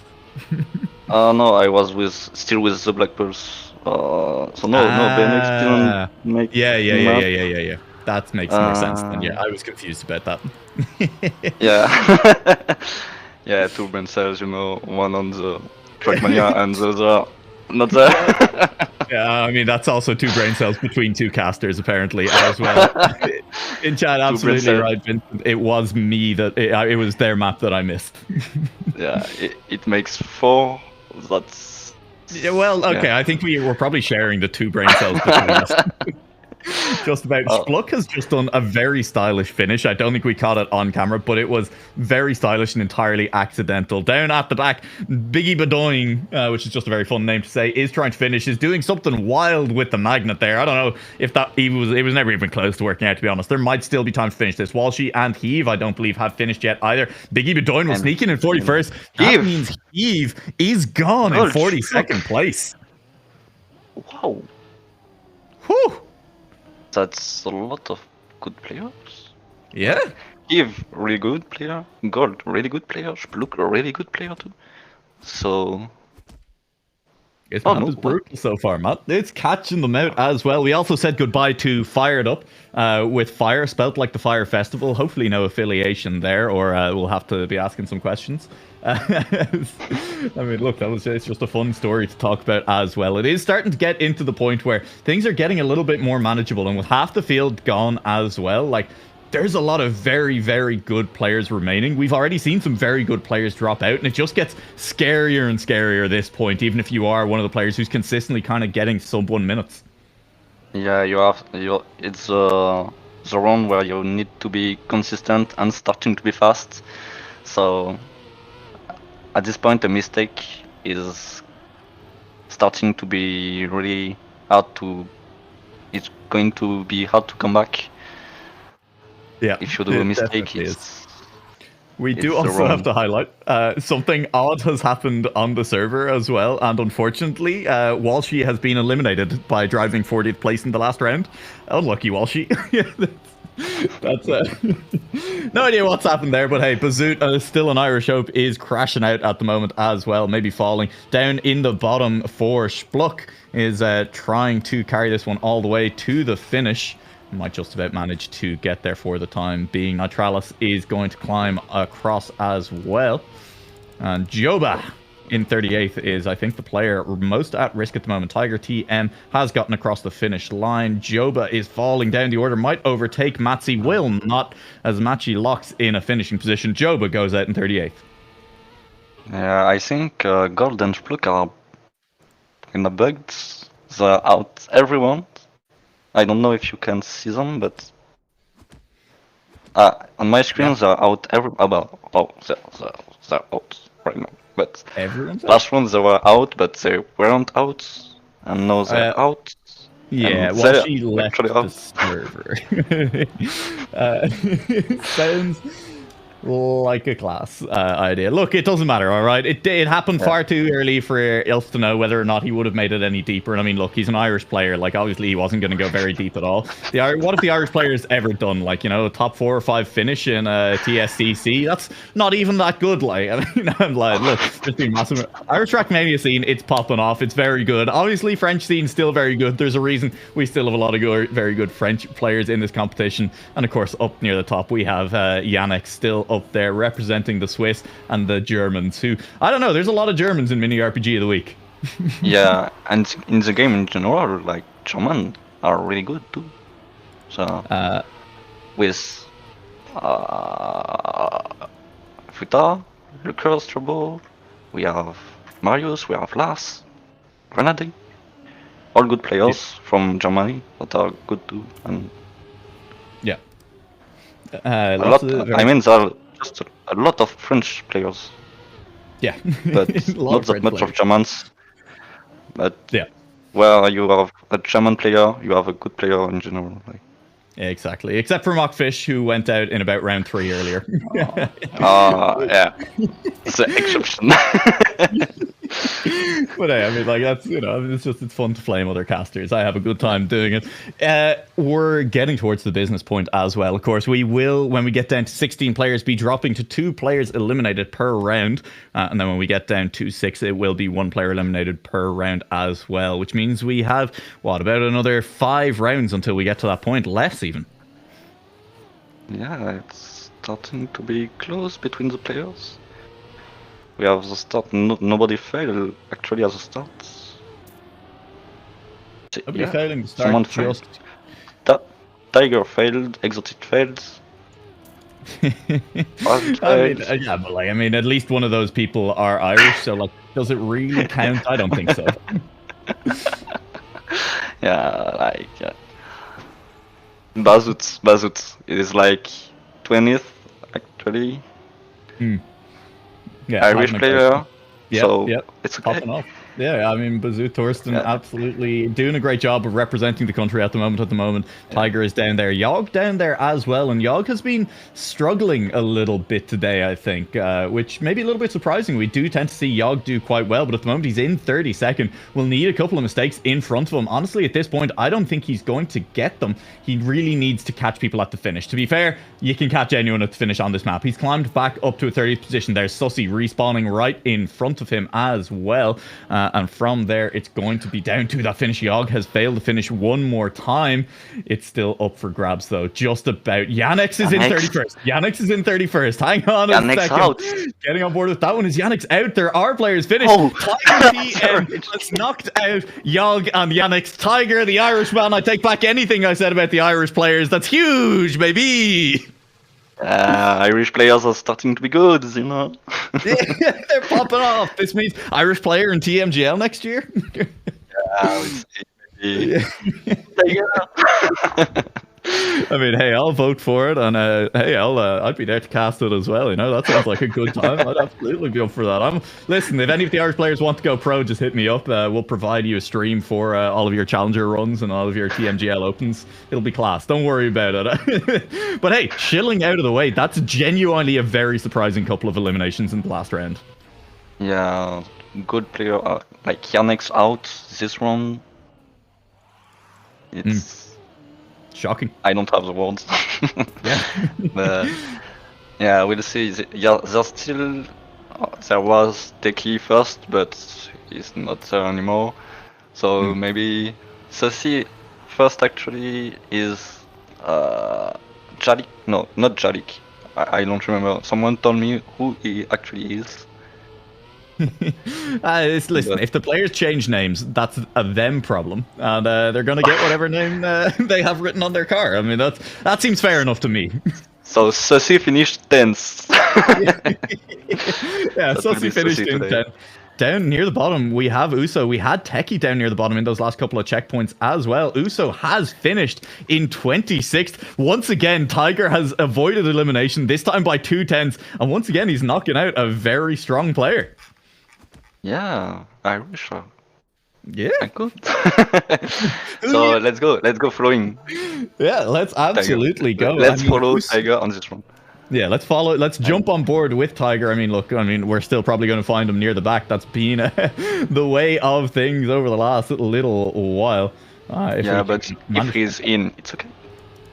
No, I was still with the Black Pulse. So no, BMX didn't make. Yeah. That makes more sense then. Yeah, I was confused about that. Yeah. Yeah, two brain cells, one on the Trackmania and the other not there. Yeah, I mean that's also 2 brain cells between 2 casters apparently as well. In chat, absolutely right, Vincent. It was me that it was their map that I missed. Yeah, it makes 4. That's yeah. Well, okay. Yeah. I think we're probably sharing the 2 brain cells between us. Just about. Spluck has just done a very stylish finish. I don't think we caught it on camera, but it was very stylish and entirely accidental. Down at the back, Biggie Bedoing, which is just a very fun name to say, is trying to finish, is doing something wild with the magnet there. I don't know if it was never even close to working out, to be honest. There might still be time to finish this. Walshy and Heave, I don't believe, have finished yet either. Biggie Bedoing was sneaking in 41st. That means Heave is gone in 42nd place. Wow. Whew. That's a lot of good players. Yeah. Eve, really good player. Gold, really good player. Spluck, a really good player too. So... It's brutal so far, Matt. It's catching them out as well. We also said goodbye to Fired Up with Fire, spelt like the Fire Festival. Hopefully no affiliation there, or we'll have to be asking some questions. I mean, look, it's just a fun story to talk about as well. It is starting to get into the point where things are getting a little bit more manageable, and with half the field gone as well, like, there's a lot of very, very good players remaining. We've already seen some very good players drop out, and it just gets scarier and scarier at this point, even if you are one of the players who's consistently kind of getting sub 1 minutes. Yeah, it's the round where you need to be consistent and starting to be fast. So at this point, a mistake is starting to be really hard to... It's going to be hard to come back. Yeah, if you do a mistake, we do also have to highlight something odd has happened on the server as well, and unfortunately, Walshy has been eliminated by driving 40th place in the last round. Unlucky Walshy. That's no idea what's happened there, but hey, Bazoot, still an Irish Hope, is crashing out at the moment as well, maybe falling down in the bottom 4. Spluck is trying to carry this one all the way to the finish. Might just about manage to get there for the time being. Nitralis is going to climb across as well. And Joba in 38th is, I think, the player most at risk at the moment. Tiger TM has gotten across the finish line. Joba is falling down the order. Might overtake Matzi. Will not, as Matchy locks in a finishing position. Joba goes out in 38th. Yeah, I think Gold and Spluck are in the bugs. They're out everyone. I don't know if you can see them, but on my screen they're out. They're out right now. But everyone's last one they were out, but they weren't out, and now they're out. Yeah, well, she left the server. Sounds like a class idea. Look, it doesn't matter, all right? It happened far too early for Ilf to know whether or not he would have made it any deeper. And I mean, look, he's an Irish player. Like, obviously, he wasn't going to go very deep at all. What have the Irish players ever done? Like, you know, a top 4 or 5 finish in TSCC? That's not even that good. Like, I mean, I'm like, look, there's been massive Irish Trackmania scene. It's popping off. It's very good. Obviously, French scene still very good. There's a reason we still have a lot of very good French players in this competition. And of course, up near the top, we have Yannick still up there representing the Swiss and the Germans, who, I don't know, there's a lot of Germans in Mini RPG of the Week. Yeah, and in the game in general, like, German are really good too. So with Futa, Lucas, Trouble, we have Marius, we have Lars, Grenade, all good players from Germany that are good too. And yeah, I mean, there are just a lot of French players. Yeah, but not that much of Germans. But yeah, well, you have a German player, you have a good player in general. Like. Exactly, except for Mockfish, who went out in about round 3 earlier. Yeah, it's an exception. But hey, I mean, like, that's, you know, it's fun to flame other casters. I have a good time doing it. We're getting towards the business point as well. Of course, we will, when we get down to 16 players, be dropping to 2 players eliminated per round. And then when we get down to 6, it will be 1 player eliminated per round as well, which means we have, what, about another 5 rounds until we get to that point, less even. Yeah, it's starting to be close between the players. We have the start, nobody failed actually at the start. Nobody failing to Someone start. failed. Tiger failed. Exotic failed. I mean, at least one of those people are Irish, so like, does it really count? I don't think so. Bazut is like 20th actually. Yeah, Irish player. It's okay. Popping off. Yeah, I mean, Bazoo Thorsten absolutely doing a great job of representing the country at the moment. Tiger is down there. Yog down there as well. And Yog has been struggling a little bit today, I think, which may be a little bit surprising. We do tend to see Yog do quite well, but at the moment he's in 32nd. We'll need a couple of mistakes in front of him. Honestly, at this point, I don't think he's going to get them. He really needs to catch people at the finish. To be fair, you can catch anyone at the finish on this map. He's climbed back up to a 30th position. There's Sussy respawning right in front of him as well. And from there, it's going to be down to that finish. Yog has failed to finish one more time. It's still up for grabs, though. Just about. Yannick's is in 31st. Yannick's is in 31st. Hang on a second. Out. Getting on board with that one is Yannick's out. There are players finished. Tiger TM has knocked out Yog and Yannick's. Tiger, the Irishman. I take back anything I said about the Irish players. That's huge, baby. Irish players are starting to be good, you know. They're popping off. This means Irish player in TMGL next year. I mean, hey, I'll vote for it, and hey, I'd be there to cast it as well. You know, that sounds like a good time. I'd absolutely be up for that. Listen, if any of the Irish players want to go pro, just hit me up. We'll provide you a stream for all of your challenger runs and all of your TMGL opens. It'll be class. Don't worry about it. But hey, chilling out of the way. That's genuinely a very surprising couple of eliminations in the last round. Yeah, good player. Like Yannick's out this round. It's. Shocking. I don't have the words. But we'll see. There's still there was Teki first, but he's not there anymore. So maybe Sussy first actually is Jalik. No, not Jalik. I don't remember. Someone told me who he actually is. Listen, if the players change names, that's a them problem, and they're gonna get whatever name they have written on their car. I mean, that seems fair enough to me. So Sussy finished 10th. Sussy finished in 10th. Down near the bottom, we have Uso. We had Teki down near the bottom in those last couple of checkpoints as well. Uso has finished in 26th. Once again, Tiger has avoided elimination, this time by 2/10, and once again, he's knocking out a very strong player. Yeah, Irish. Yeah, good. So let's go following. Yeah, let's absolutely go. Let's follow Tiger on this one. Yeah, let's jump on board with Tiger. I mean, look, we're still probably going to find him near the back. That's been the way of things over the last little while. But if he's in, it's okay.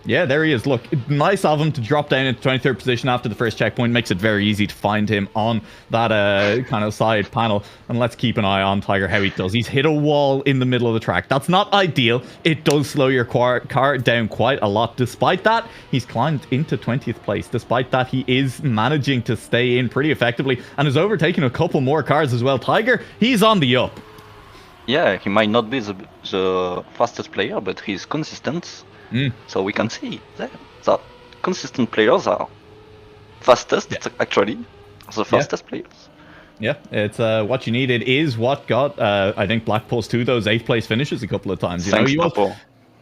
Yeah, there he is. Look, nice of him to drop down into 23rd position after the first checkpoint. Makes it very easy to find him on that kind of side panel. And let's keep an eye on Tiger, how he does. He's hit a wall in the middle of the track. That's not ideal. It does slow your car down quite a lot. Despite that, he's climbed into 20th place. Despite that, he is managing to stay in pretty effectively and is overtaking a couple more cars as well. Tiger, he's on the up. Yeah, he might not be the fastest player, but he's consistent. So we can see that consistent players are fastest, actually, the fastest players. Yeah, it's what you need. It is what got, I think, Black Pulse 2 those 8th place finishes a couple of times. He was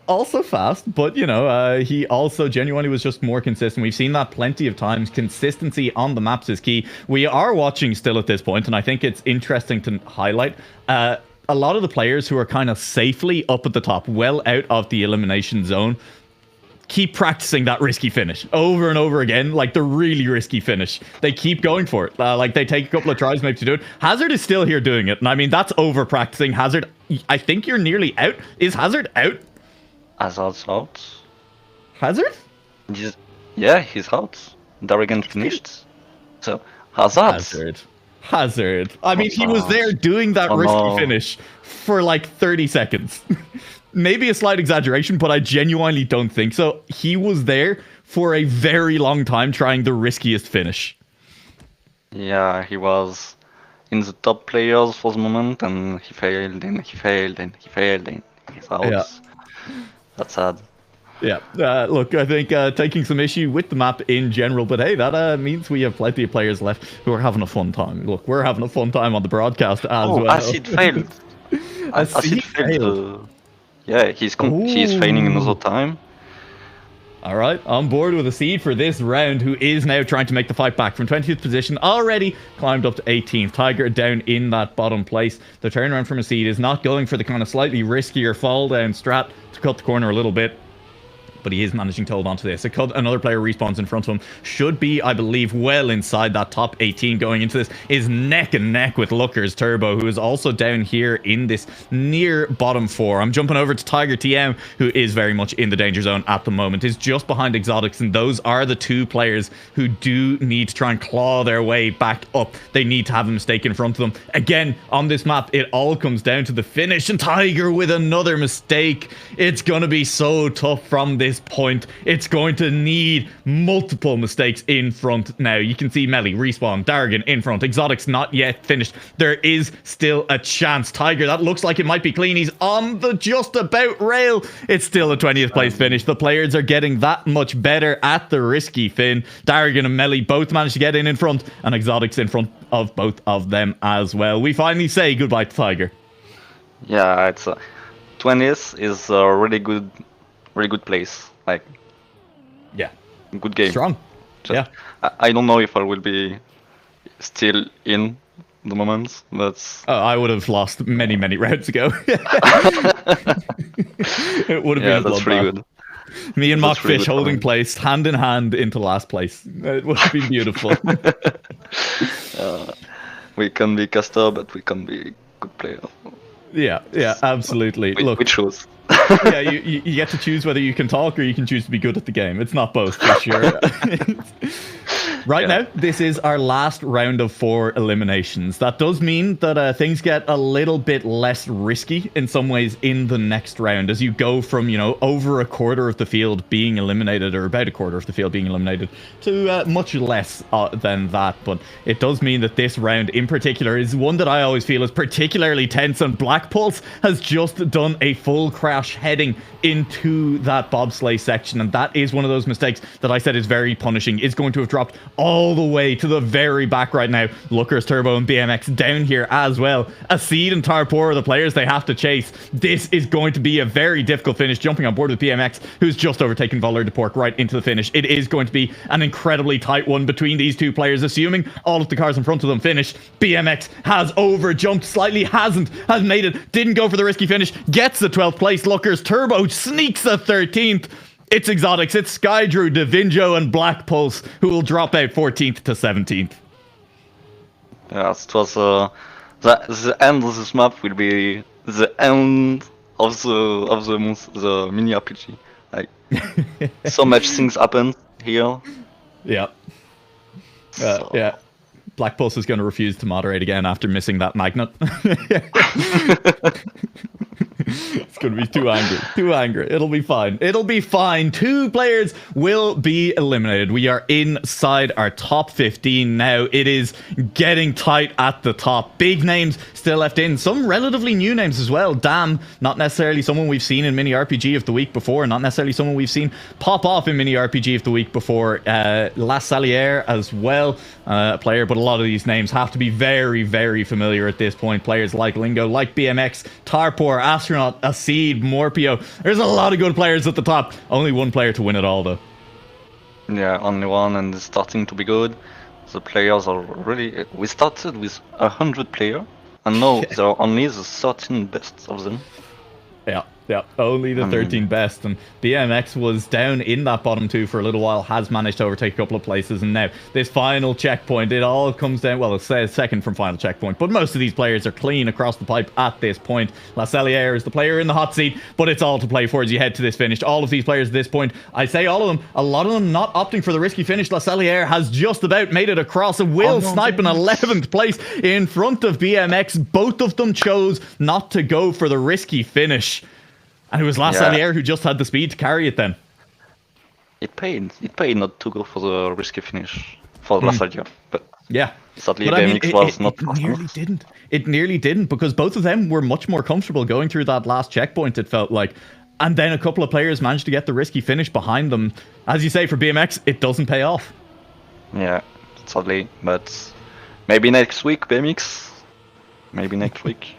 also fast, but, he also genuinely was just more consistent. We've seen that plenty of times. Consistency on the maps is key. We are watching still at this point, and I think it's interesting to highlight a lot of the players who are kind of safely up at the top, well out of the elimination zone, keep practicing that risky finish over and over again, like the really risky finish. They keep going for it. Like they take a couple of tries maybe to do it. Hazard is still here doing it. And I mean, that's over practicing. Hazard, I think you're nearly out. Is Hazard out? Hazard's out. Hazard? Yeah, he's out. Darrigan finished. So, Hazard. I mean, he was there doing that risky finish for like 30 seconds. Maybe a slight exaggeration, but I genuinely don't think so. He was there for a very long time trying the riskiest finish. Yeah, he was in the top players for the moment, and he failed, and he failed, and he failed, and He's out. Yeah. That's sad. Yeah, look, I think taking some issue with the map in general, but hey, that means we have plenty of players left who are having a fun time. Look, we're having a fun time on the broadcast as well. Acid failed. Acid failed. Yeah, he's feigning another time. All right, on board with a seed for this round, who is now trying to make the fight back from 20th position, already climbed up to 18th. Tiger down in that bottom place. The turnaround from a seed is not going for the kind of slightly riskier fall down strat to cut the corner a little bit, but he is managing to hold on to this. Another player respawns in front of him. Should be, I believe, well inside that top 18 going into this. Is neck and neck with Looker's Turbo, who is also down here in this near bottom 4. I'm jumping over to Tiger TM, who is very much in the danger zone at the moment. Is just behind Exotics, and those are the two players who do need to try and claw their way back up. They need to have a mistake in front of them. Again, on this map, it all comes down to the finish, and Tiger with another mistake. It's going to be so tough from this point. It's going to need multiple mistakes in front now. You can see Melly, Respawn, Dargan in front. Exotics not yet finished. There is still a chance. Tiger, that looks like it might be clean. He's on the just about rail. It's still a 20th place finish. The players are getting that much better at the risky fin. Dargan and Melly both managed to get in front, and Exotics in front of both of them as well. We finally say goodbye to Tiger. Yeah, it's 20th is a really good place. Like, yeah, good game. Strong. Yeah. I don't know if I will be still in the moment, but I would have lost many rounds ago. It would have been. That's pretty good. Me and Mockfish holding place, hand in hand into last place. It would have been beautiful. We can be caster, but we can be good player. Yeah, absolutely. We choose. Yeah, you get to choose whether you can talk or you can choose to be good at the game. It's not both, for sure. Now, this is our last round of 4 eliminations. That does mean that things get a little bit less risky in some ways in the next round, as you go from, over a quarter of the field being eliminated, or about a quarter of the field being eliminated, to much less than that. But it does mean that this round in particular is one that I always feel is particularly tense, and Black Pulse has just done a full crash heading into that bobsleigh section, and that is one of those mistakes that I said is very punishing. Is going to have dropped all the way to the very back right now. Looker's Turbo and BMX down here as well. Acid and Tarpoor are the players they have to chase. This is going to be a very difficult finish, jumping on board with BMX, who's just overtaken Valor de Pork right into the finish. It is going to be an incredibly tight one between these two players, assuming all of the cars in front of them finish. BMX has over jumped slightly, has made it, didn't go for the risky finish, gets the 12th place. Looker's Turbo sneaks the 13th. It's Exotics, it's Skydrew, Davinjo, and Black Pulse who will drop out 14th to 17th. Yes, it was the end of this map will be the end of the mini RPG. Like, so much things happen here. Yeah. Yeah. Black Pulse is going to refuse to moderate again after missing that magnet. It's going to be too angry. It'll be fine. 2 players will be eliminated. We are inside our top 15 now. It is getting tight at the top. Big names still left in. Some relatively new names as well. Damn, not necessarily someone we've seen in Mini RPG of the week before. Not necessarily someone we've seen pop off in Mini RPG of the week before. La Salière as well, a player, but a lot of these names have to be very, very familiar at this point. Players like Lingo, like BMX, Tarpoor, Astronaut, Acid, Morpio. There's a lot of good players at the top. Only one player to win it all, though. Yeah, only one, and it's starting to be good. The players are really... We started with 100 players, and now there are only the 13 best of them. Yeah, only the 13 best, and BMX was down in that bottom 2 for a little while, has managed to overtake a couple of places, and now this final checkpoint, it all comes down, well, it says second from final checkpoint, but most of these players are clean across the pipe at this point. La Salière is the player in the hot seat, but it's all to play for as you head to this finish. All of these players at this point, I say all of them, a lot of them not opting for the risky finish. La Salière has just about made it across and will snipe an 11th place in front of BMX. Both of them chose not to go for the risky finish. And it was La Salière who just had the speed to carry it then. It paid not to go for the risky finish for La Salière. But yeah, Sadly, BMX was not it nearly didn't. It nearly didn't, because both of them were much more comfortable going through that last checkpoint, it felt like. And then a couple of players managed to get the risky finish behind them. As you say, for BMX, it doesn't pay off. Yeah, sadly. But maybe next week, BMX. Maybe next week.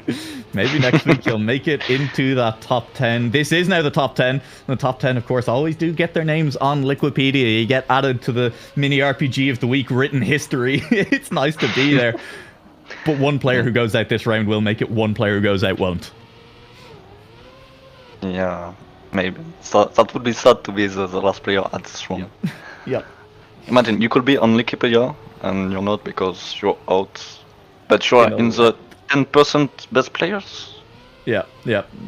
Maybe next week you'll make it into that top 10. This is now the top 10. The top 10, of course, always do get their names on Liquipedia. You get added to the mini RPG of the week written history. It's nice to be there. But one player who goes out this round will make it. One player who goes out won't. Yeah, maybe. So that would be sad to be the last player at this round. Yep. Imagine, you could be on Wikipedia and you're not because you're out. But you're in the 10% best players? Yeah.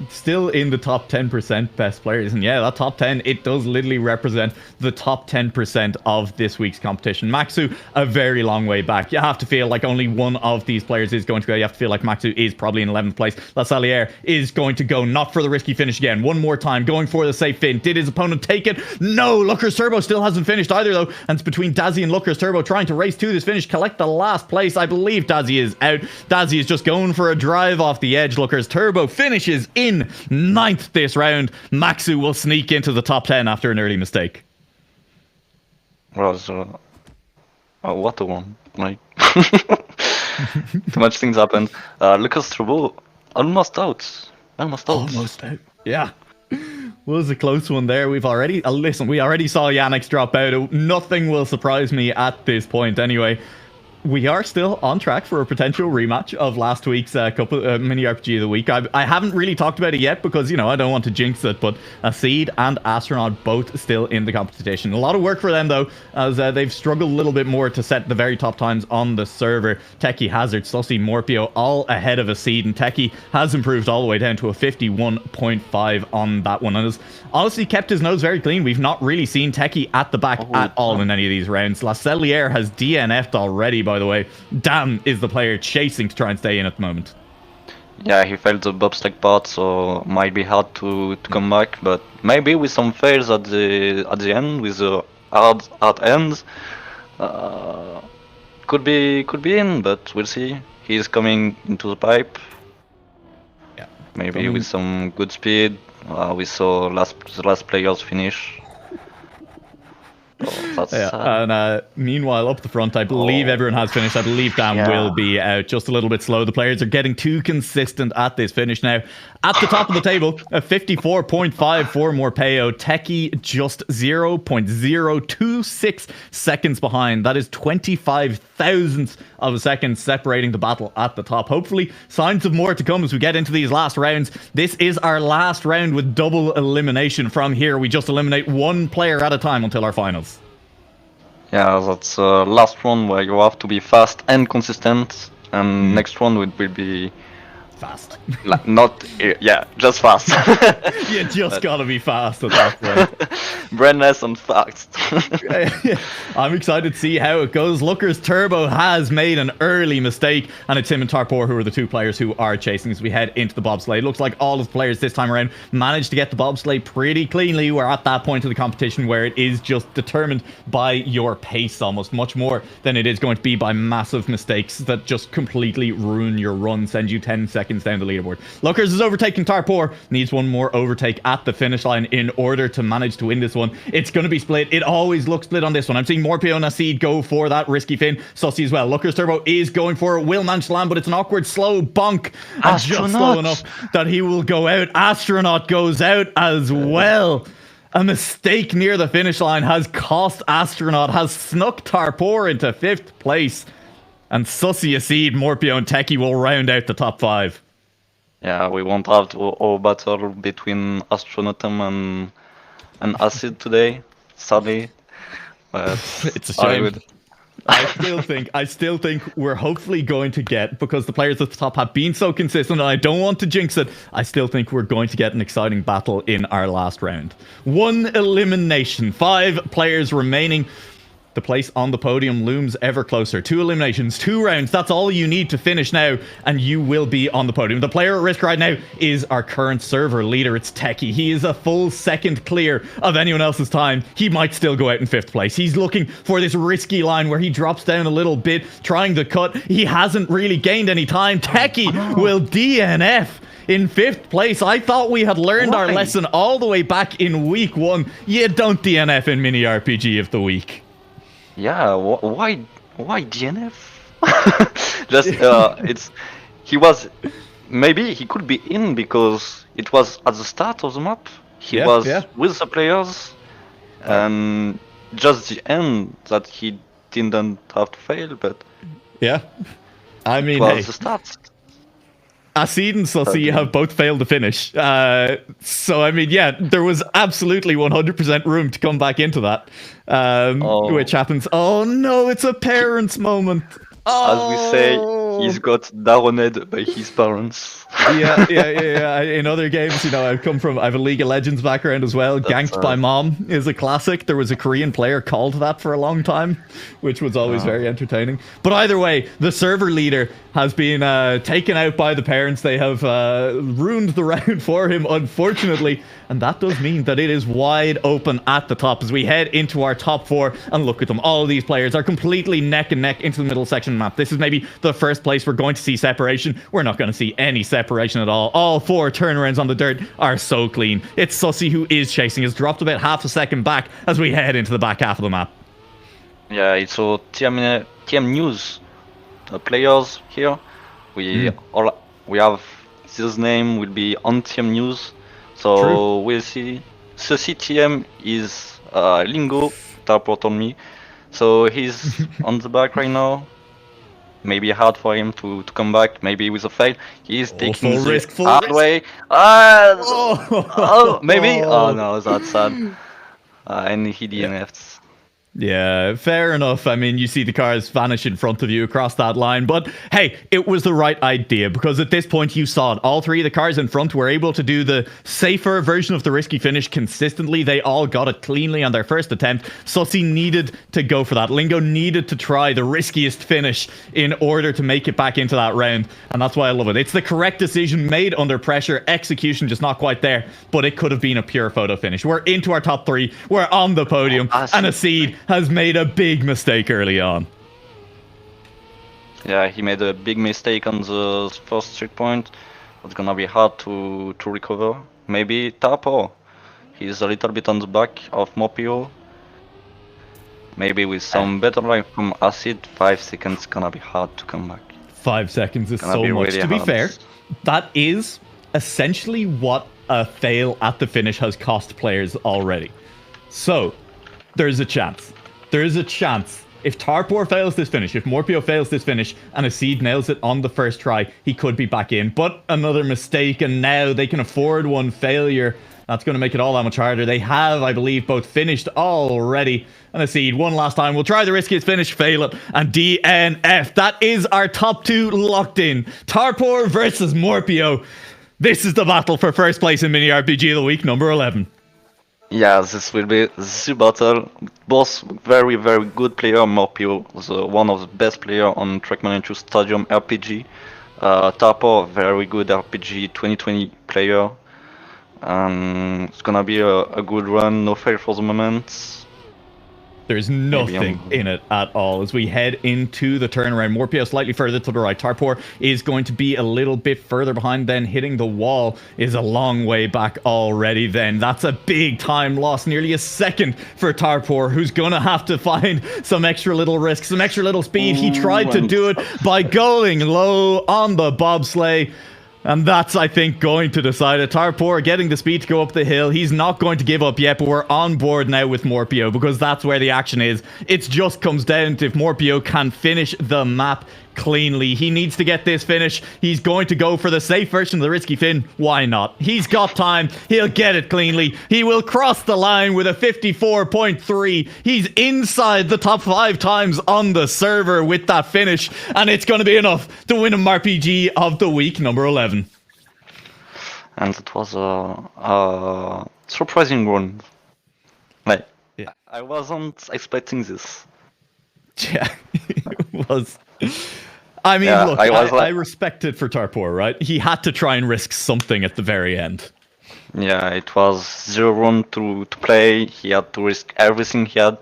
Still in the top 10% best players. And yeah, that top 10, it does literally represent the top 10% of this week's competition. Maxu, a very long way back. You have to feel like only one of these players is going to go. You have to feel like Maxu is probably in 11th place. LaSalliere is going to go not for the risky finish again. One more time, going for the safe fin. Did his opponent take it? No! Looker's Turbo still hasn't finished either, though. And it's between Dazzy and Looker's Turbo trying to race to this finish, collect the last place. I believe Dazzy is out. Dazzy is just going for a drive off the edge. Looker's Turbo finishes in 9th this round. Maxu will sneak into the top 10 after an early mistake. Well, what a one. Like, too much things happened. Lucas Turbo almost out. Almost out. Yeah. Was a close one there. We've already listen, we already saw Yannick's drop out. Nothing will surprise me at this point anyway. We are still on track for a potential rematch of last week's mini RPG of the week. I haven't really talked about it yet because, you know, I don't want to jinx it, but Acid and Astronaut both still in the competition. A lot of work for them, though, as they've struggled a little bit more to set the very top times on the server. Techie, Hazard, Sussy, Morpio, all ahead of Acid, and Techie has improved all the way down to a 51.5 on that one, and has honestly kept his nose very clean. We've not really seen Techie at the back at all in any of these rounds. LaSalliere has DNF'd already, by the way. Dan is the player chasing to try and stay in at the moment. Yeah, he failed the bobsleigh part, so might be hard to come back, but maybe with some fails at the end, with the hard ends, could be in, but we'll see. He's coming into the pipe. Yeah, maybe with some good speed. We saw the last players finish. So and meanwhile, up the front, I believe everyone has finished. I believe Dan will be out just a little bit slow. The players are getting too consistent at this finish now. At the top of the table, a 54.5 for Morpeo. Techie just 0.026 seconds behind. That is 25 thousandths of a second separating the battle at the top. Hopefully, signs of more to come as we get into these last rounds. This is our last round with double elimination. From here, we just eliminate one player at a time until our finals. Yeah, that's last one where you have to be fast and consistent, and next one will be fast. Just fast. You just gotta be fast at that point. Brainless and fast. I'm excited to see how it goes. Looker's Turbo has made an early mistake, and it's him and Tarpor who are the two players who are chasing as we head into the bobsleigh. Looks like all of the players this time around managed to get the bobsleigh pretty cleanly. We're at that point of the competition where it is just determined by your pace almost, much more than it is going to be by massive mistakes that just completely ruin your run, send you 10 seconds down the leaderboard. Lookers is overtaking Tarpor, needs one more overtake at the finish line in order to manage to win this one. It's going to be split. It always looks split on this one. I'm seeing Morpio and Acid go for that risky fin. Sussy as well. Lookers Turbo is going for it. Will manage to land, but it's an awkward slow bonk. And just slow enough that he will go out. Astronaut goes out as well. A mistake near the finish line has cost Astronaut, has snuck Tarpor into 5th place. And Sussy, Acid, Morpio, and Techie will round out the top 5. Yeah, we won't have a battle between Astronautum and Acid today, sadly. But it's a shame. I still think we're hopefully going to get, because the players at the top have been so consistent, and I don't want to jinx it, I still think we're going to get an exciting battle in our last round. 1 elimination, 5 players remaining. The place on the podium looms ever closer. 2 eliminations, 2 rounds. That's all you need to finish now, and you will be on the podium. The player at risk right now is our current server leader. It's Techie. He is a full second clear of anyone else's time. He might still go out in 5th place. He's looking for this risky line where he drops down a little bit, trying to cut. He hasn't really gained any time. Techie will DNF in 5th place. I thought we had learned our lesson all the way back in week 1. You don't DNF in mini RPG of the week. Yeah, why DNF? Just maybe he could be in because it was at the start of the map. He was with the players, and just the end that he didn't have to fail. But I mean, it was the start. Acid and Sussy have both failed to finish. So, I mean, there was absolutely 100% room to come back into that. Which happens. Oh, no, it's a parents' moment. As we say, he's got daroned by his parents. Yeah. In other games, I have a League of Legends background as well. Ganked by mom is a classic. There was a Korean player called that for a long time, which was always very entertaining. But either way, the server leader has been taken out by the parents. They have ruined the round for him, unfortunately. And that does mean that it is wide open at the top as we head into our top 4. And look at them. All of these players are completely neck and neck into the middle section of the map. This is maybe the first place we're going to see separation. We're not going to see any separation at all. All 4 turnarounds on the dirt are so clean. It's Sussy who is chasing. Has dropped about half a second back as we head into the back half of the map. Yeah, it's all TM News players here. We have his name will be on TM News. So we'll see. Sussy TM is Lingo, Tarport on me. So he's on the back right now. Maybe hard for him to come back, maybe with a fail. He's taking the risk, hard way. Maybe? Oh no, that's sad. And he DNF'd. Yeah, fair enough. I mean, you see the cars vanish in front of you across that line, but hey, it was the right idea because at this point you saw it. All 3 of the cars in front were able to do the safer version of the risky finish consistently. They all got it cleanly on their first attempt. Sussy needed to go for that. Lingo needed to try the riskiest finish in order to make it back into that round, and that's why I love it. It's the correct decision made under pressure. Execution just not quite there, but it could have been a pure photo finish. We're into our top 3. We're on the podium, and Acid has made a big mistake early on. Yeah, he made a big mistake on the first checkpoint. It's gonna be hard to recover. Maybe Tapo. He's a little bit on the back of Morpio. Maybe with some better line from Acid, 5 seconds gonna be hard to come back. 5 seconds is so much. Really to be fair, that is essentially what a fail at the finish has cost players already. So, there's a chance. There is a chance. If Tarpor fails this finish, if Morpio fails this finish, and Acid nails it on the first try, he could be back in. But another mistake, and now they can afford one failure. That's going to make it all that much harder. They have, I believe, both finished already. And Acid, one last time. We'll try the riskiest finish, fail it, and DNF. That is our top 2 locked in. Tarpor versus Morpio. This is the battle for first place in Mini RPG of the week, number 11. Yeah, this will be the battle. Both very, very good player. Morpio was one of the best player on Trackmania 2 Stadium RPG. Tarpo, very good RPG 2020 player. It's gonna be a good run. No fail for the moment. There's nothing in it at all as we head into the turnaround. Morpio slightly further to the right. Tarpor is going to be a little bit further behind. Then hitting the wall is a long way back already. Then that's a big time loss, nearly a second for Tarpor, who's going to have to find some extra little risk, some extra little speed. He tried to do it by going low on the bobsleigh. And that's, I think, going to decide it. Tarpor getting the speed to go up the hill. He's not going to give up yet, but we're on board now with Morpio because that's where the action is. It just comes down to if Morpio can finish the map cleanly. He needs to get this finish. He's going to go for the safe version of the risky fin. Why not? He's got time. He'll get it cleanly. He will cross the line with a 54.3. He's inside the top 5 times on the server with that finish, and it's going to be enough to win a RPG of the week, number 11. And it was a surprising run. Like, I wasn't expecting this. Yeah, it was. I mean, Yeah, look, I I respect it for Tarpoor, right? He had to try and risk something at the very end. Yeah, it was 0 to play. He had to risk everything he had,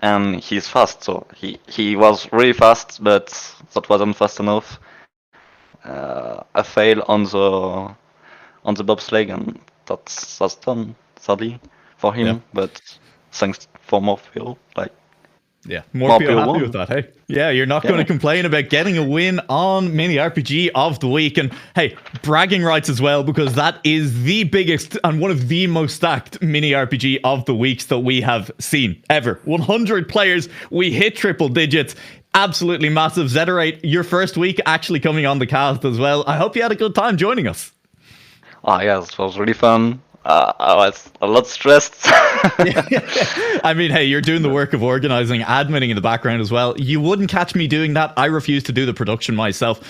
and he's fast. So he was really fast, but that wasn't fast enough. A fail on the bobsleigh, and that's done, sadly for him. Yeah. But thanks for Morpheus, like Yeah, Morpio Morpheus happy won. with that, hey? Yeah, you're not going to complain about getting a win on Mini RPG of the week. And hey, bragging rights as well, because that is the biggest and one of the most stacked Mini RPG of the weeks that we have seen ever. 100 players, we hit triple digits. Absolutely massive. Zetorate, your first week actually coming on the cast as well. I hope you had a good time joining us. Oh yeah, it was really fun. I was a lot stressed. I mean, hey, you're doing the work of organizing, adminning in the background as well. You wouldn't catch me doing that. I refuse to do the production myself.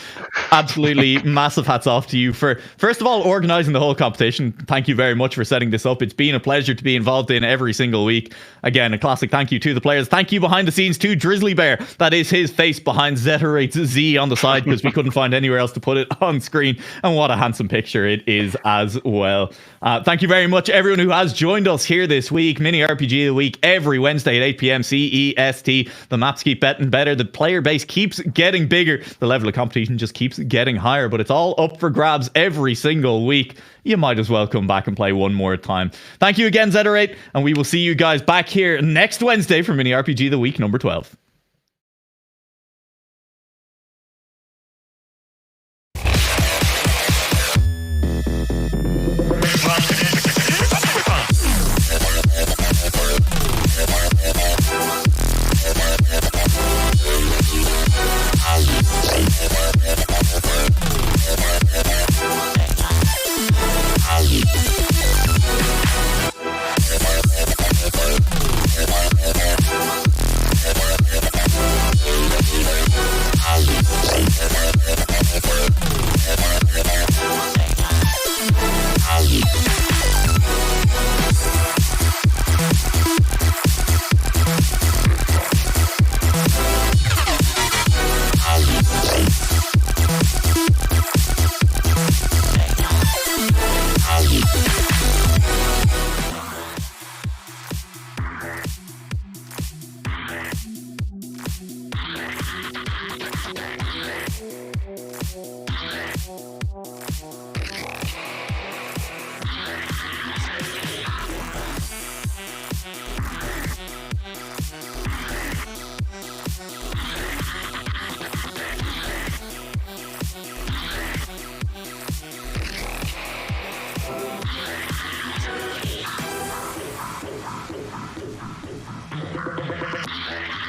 Absolutely massive hats off to you for, first of all, organizing the whole competition. Thank you very much for setting this up. It's been a pleasure to be involved in every single week. Again, a classic thank you to the players. Thank you behind the scenes to Drizzly Bear. That is his face behind Zetorate's Z on the side, because we couldn't find anywhere else to put it on screen. And what a handsome picture it is as well. Thank you very much, everyone who has joined us here this week. Mini RPG of the week every Wednesday at 8 p.m. CEST. The maps keep getting better. The player base keeps getting bigger. The level of competition just keeps getting higher. But it's all up for grabs every single week. You might as well come back and play one more time. Thank you again, Zetorate. And we will see you guys back here next Wednesday for Mini RPG of the week number 12.